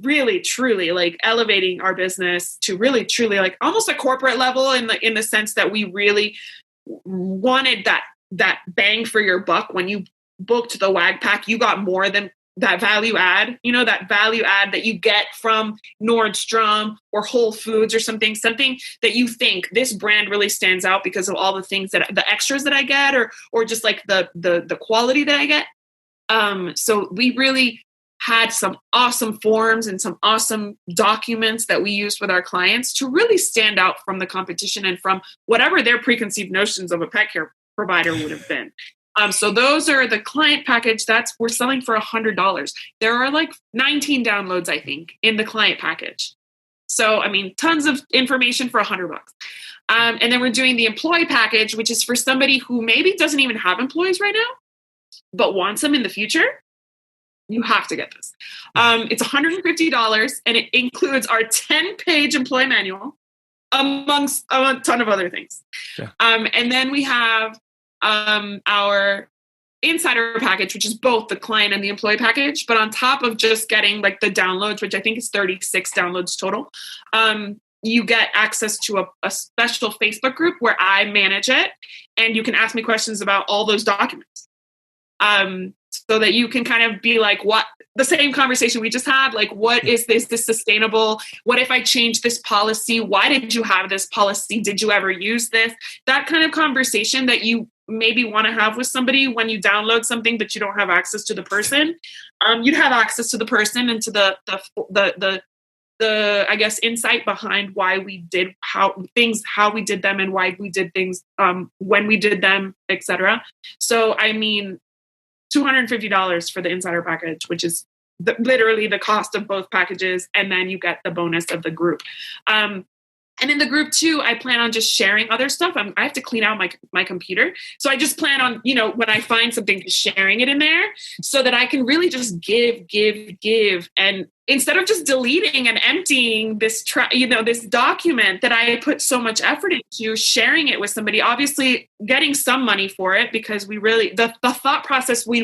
Really, truly, like elevating our business to really, truly, like almost a corporate level in the sense that we really wanted that bang for your buck. When you booked the Wag Pack, you got more than that value add, that value add that you get from Nordstrom or Whole Foods or something that you think this brand really stands out because of all the things the extras that I get, or just like the quality that I get. So we really had some awesome forms and some awesome documents that we used with our clients to really stand out from the competition and from whatever their preconceived notions of a pet care provider would have been. So those are the client package we're selling for $100. There are like 19 downloads, I think, in the client package. So, I mean, tons of information for $100. And then we're doing the employee package, which is for somebody who maybe doesn't even have employees right now, but wants them in the future. You have to get this. It's $150, and it includes our 10-page employee manual, amongst a ton of other things. Yeah. And then we have our insider package, which is both the client and the employee package. But on top of just getting like the downloads, which I think is 36 downloads total, you get access to a special Facebook group where I manage it, and you can ask me questions about all those documents. So that you can kind of be like, what the same conversation we just had, like, what is this sustainable? What if I change this policy? Why did you have this policy? Did you ever use this? That kind of conversation that you maybe want to have with somebody when you download something, but you don't have access to the person. You'd have access to the person and to the I guess insight behind why we did how we did them and why we did things when we did them, etc. So I mean, $250 for the insider package, which is literally the cost of both packages. And then you get the bonus of the group. And in the group too, I plan on just sharing other stuff. I have to clean out my computer. So I just plan on, when I find something, sharing it in there so that I can really just give. And instead of just deleting and emptying this document that I put so much effort into, sharing it with somebody, obviously getting some money for it, because we really, the thought process we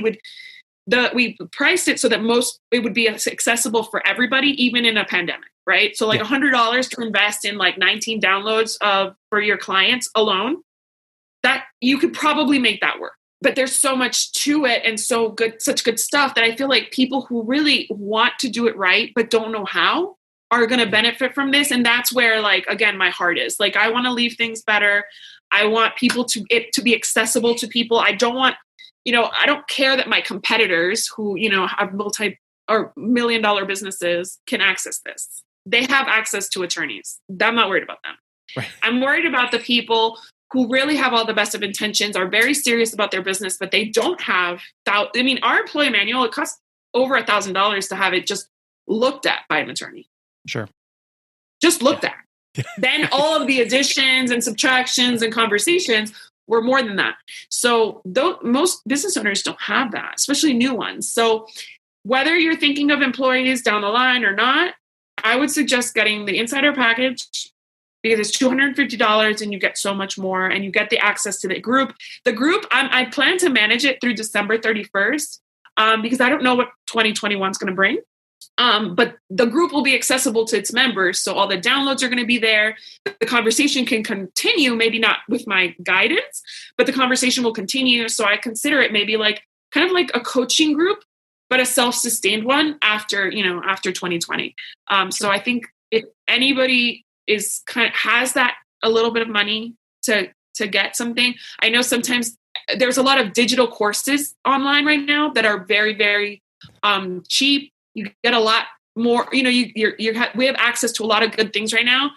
priced it so that it would be accessible for everybody, even in a pandemic, right? So like $100 to invest in like 19 downloads for your clients alone, that you could probably make that work. But there's so much to it and such good stuff that I feel like people who really want to do it right, but don't know how, are going to benefit from this. And that's where, like, again, my heart is. Like, I want to leave things better. I want people to be accessible to people. I don't want, I don't care that my competitors who, have multi or $1 million businesses can access this. They have access to attorneys. I'm not worried about them. Right. I'm worried about the people who really have all the best of intentions, are very serious about their business, but they don't have, our employee manual, it costs over $1,000 to have it just looked at by an attorney. Sure. Just looked at. Then all of the additions and subtractions and conversations were more than that. So most business owners don't have that, especially new ones. So whether you're thinking of employees down the line or not, I would suggest getting the insider package, because it's $250 and you get so much more, and you get the access to the group. The group, I plan to manage it through December 31st because I don't know what 2021 is going to bring. But the group will be accessible to its members. So all the downloads are going to be there. The conversation can continue, maybe not with my guidance, but the conversation will continue. So I consider it maybe like kind of like a coaching group, but a self-sustained one after 2020. So I think if anybody has that a little bit of money to get something, I know sometimes there's a lot of digital courses online right now that are very, very cheap. You get a lot more, we have access to a lot of good things right now.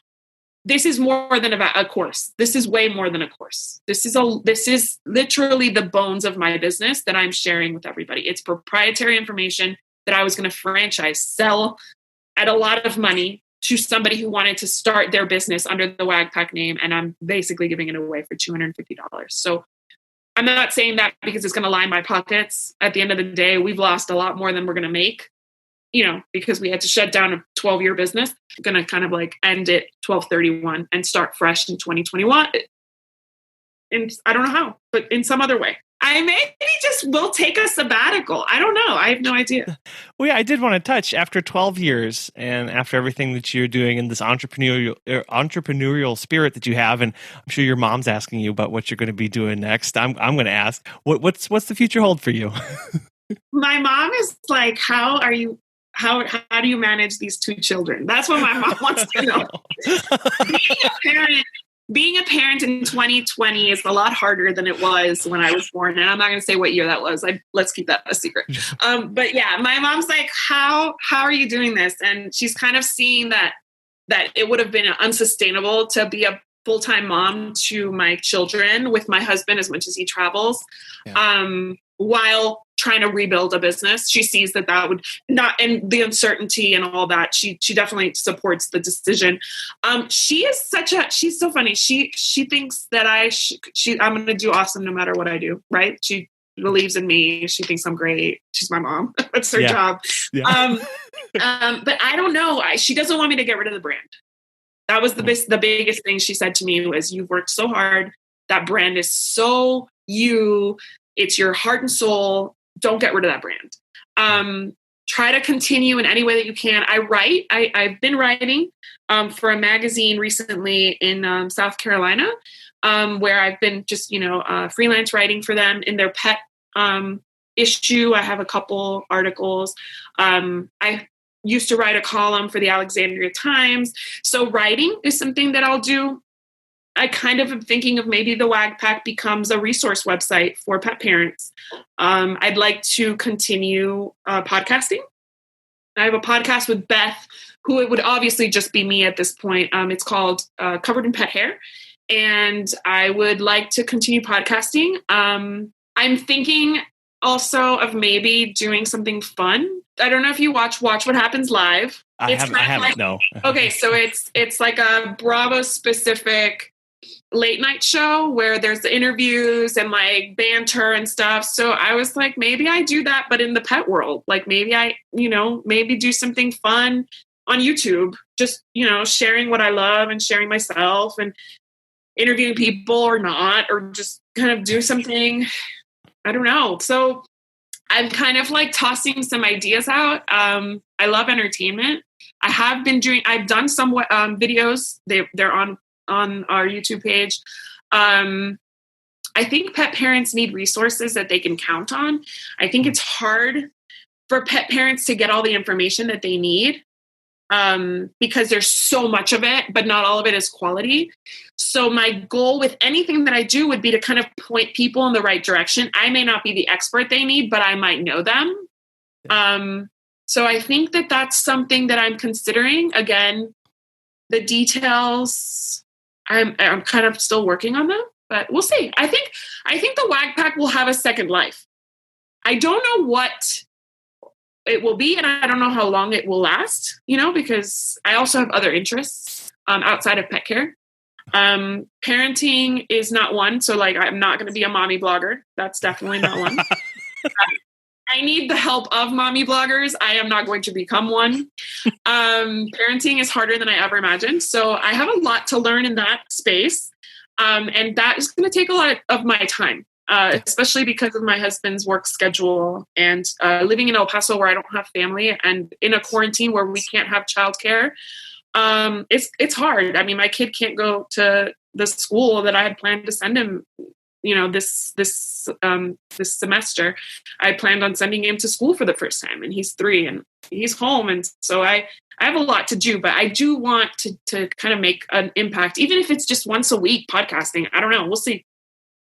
This is more than a course. This is way more than a course. This is literally the bones of my business that I'm sharing with everybody. It's proprietary information that I was going to franchise, sell at a lot of money to somebody who wanted to start their business under the Wag Pack name. And I'm basically giving it away for $250. So I'm not saying that because it's going to line my pockets. At the end of the day, we've lost a lot more than we're going to make, because we had to shut down a 12-year business. I'm going to kind of like end it 12/31 and start fresh in 2021. And I don't know how, but in some other way. I maybe just will take a sabbatical. I don't know. I have no idea. Well, yeah, I did want to touch after 12 years and after everything that you're doing in this entrepreneurial spirit that you have, and I'm sure your mom's asking you about what you're going to be doing next. I'm going to ask, what's the future hold for you? My mom is like, how do you manage these 2 children? That's what my mom wants to know. Being a parent in 2020 is a lot harder than it was when I was born. And I'm not going to say what year that was. Let's keep that a secret. But yeah, my mom's like, how are you doing this? And she's kind of seeing that it would have been unsustainable to be a full-time mom to my children with my husband as much as he travels, while trying to rebuild a business. She sees that would not, and the uncertainty and all that. She definitely supports the decision. She's so funny. She thinks that I'm going to do awesome no matter what I do. Right. She believes in me. She thinks I'm great. She's my mom. That's her job. Yeah. But I don't know. She doesn't want me to get rid of the brand. That was the biggest thing she said to me was, you've worked so hard. That brand is so you. It's your heart and soul. Don't get rid of that brand. Try to continue in any way that you can. I write. I've been writing for a magazine recently in South Carolina, where I've been just, freelance writing for them in their pet issue. I have a couple articles. I used to write a column for the Alexandria Times. So writing is something that I'll do. I kind of am thinking of maybe the Wag Pack becomes a resource website for pet parents. I'd like to continue podcasting. I have a podcast with Beth, who it would obviously just be me at this point. It's called Covered in Pet Hair. And I would like to continue podcasting. I'm thinking also of maybe doing something fun. I don't know if you watch What Happens Live. I haven't, no. Okay, so it's like a Bravo specific late night show where there's the interviews and like banter and stuff. So I was like, maybe I do that, but in the pet world. Like maybe I, maybe do something fun on YouTube, just, sharing what I love and sharing myself and interviewing people or not, or just kind of do something. I don't know. So I'm kind of like tossing some ideas out. I love entertainment. I've done some videos. They're on our YouTube page. I think pet parents need resources that they can count on. I think it's hard for pet parents to get all the information that they need because there's so much of it, but not all of it is quality. So my goal with anything that I do would be to kind of point people in the right direction. I may not be the expert they need, but I might know them. So I think that that's something that I'm considering. Again, the details, I'm kind of still working on them, but we'll see. I think the Wag Pack will have a second life. I don't know what it will be, and I don't know how long it will last, because I also have other interests outside of pet care. Parenting is not one. So like, I'm not going to be a mommy blogger. That's definitely not one. I need the help of mommy bloggers. I am not going to become one. Parenting is harder than I ever imagined. So I have a lot to learn in that space. And that is going to take a lot of my time, especially because of my husband's work schedule and living in El Paso where I don't have family and in a quarantine where we can't have childcare. It's hard. I mean, my kid can't go to the school that I had planned to send him, this semester. I planned on sending him to school for the first time, and he's 3 and he's home. And so I have a lot to do, but I do want to kind of make an impact, even if it's just once a week podcasting. I don't know. We'll see.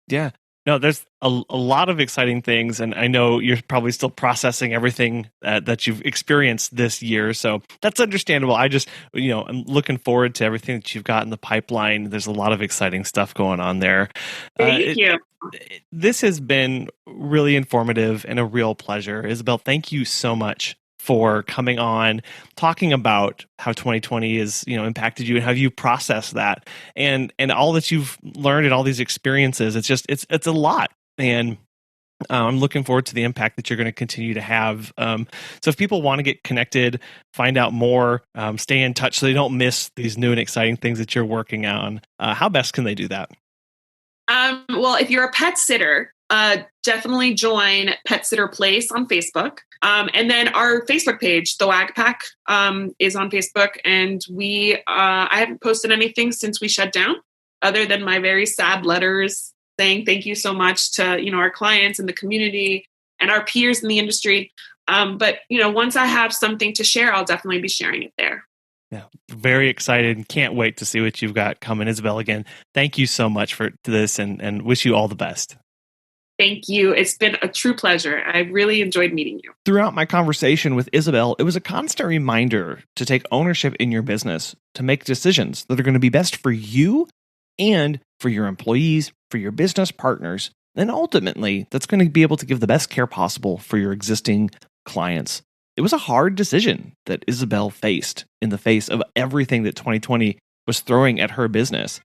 Yeah. No, there's a lot of exciting things, and I know you're probably still processing everything that you've experienced this year, so that's understandable. I just, I'm looking forward to everything that you've got in the pipeline. There's a lot of exciting stuff going on there. Thank you. This has been really informative and a real pleasure. Isabel, thank you so much for coming on, talking about how 2020 has, impacted you and how you process that and all that you've learned and all these experiences. It's a lot. And I'm looking forward to the impact that you're going to continue to have. So if people want to get connected, find out more, stay in touch so they don't miss these new and exciting things that you're working on, how best can they do that? Well, if you're a pet sitter, definitely join Pet Sitter Place on Facebook. And then our Facebook page, the Wag Pack, is on Facebook. And I haven't posted anything since we shut down, other than my very sad letters saying thank you so much to, our clients and the community and our peers in the industry. But once I have something to share, I'll definitely be sharing it there. Yeah, very excited and can't wait to see what you've got coming. Isabel, again, thank you so much for this and wish you all the best. Thank you. It's been a true pleasure. I really enjoyed meeting you. Throughout my conversation with Isabel, it was a constant reminder to take ownership in your business, to make decisions that are going to be best for you and for your employees, for your business partners, and ultimately, that's going to be able to give the best care possible for your existing clients. It was a hard decision that Isabel faced in the face of everything that 2020 was throwing at her business.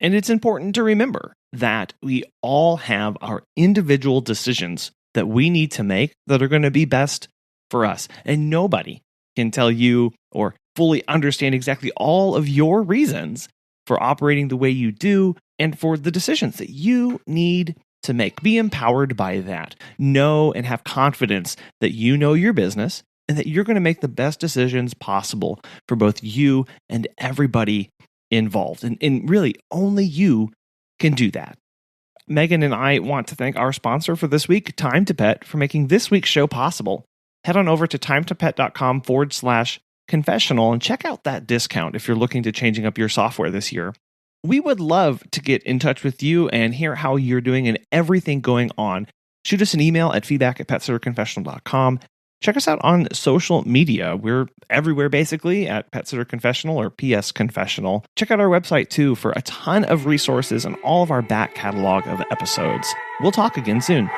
And it's important to remember that we all have our individual decisions that we need to make that are going to be best for us. And nobody can tell you or fully understand exactly all of your reasons for operating the way you do and for the decisions that you need to make. Be empowered by that. Know and have confidence that you know your business and that you're going to make the best decisions possible for both you and everybody involved. And really, only you can do that. Megan and I want to thank our sponsor for this week, Time to Pet, for making this week's show possible. Head on over to timetopet.com/confessional and check out that discount if you're looking to changing up your software this year. We would love to get in touch with you and hear how you're doing and everything going on. Shoot us an email at feedback@petsitterconfessional.com. Check us out on social media. We're everywhere basically at Pet Sitter Confessional or PS Confessional. Check out our website too for a ton of resources and all of our back catalog of episodes. We'll talk again soon.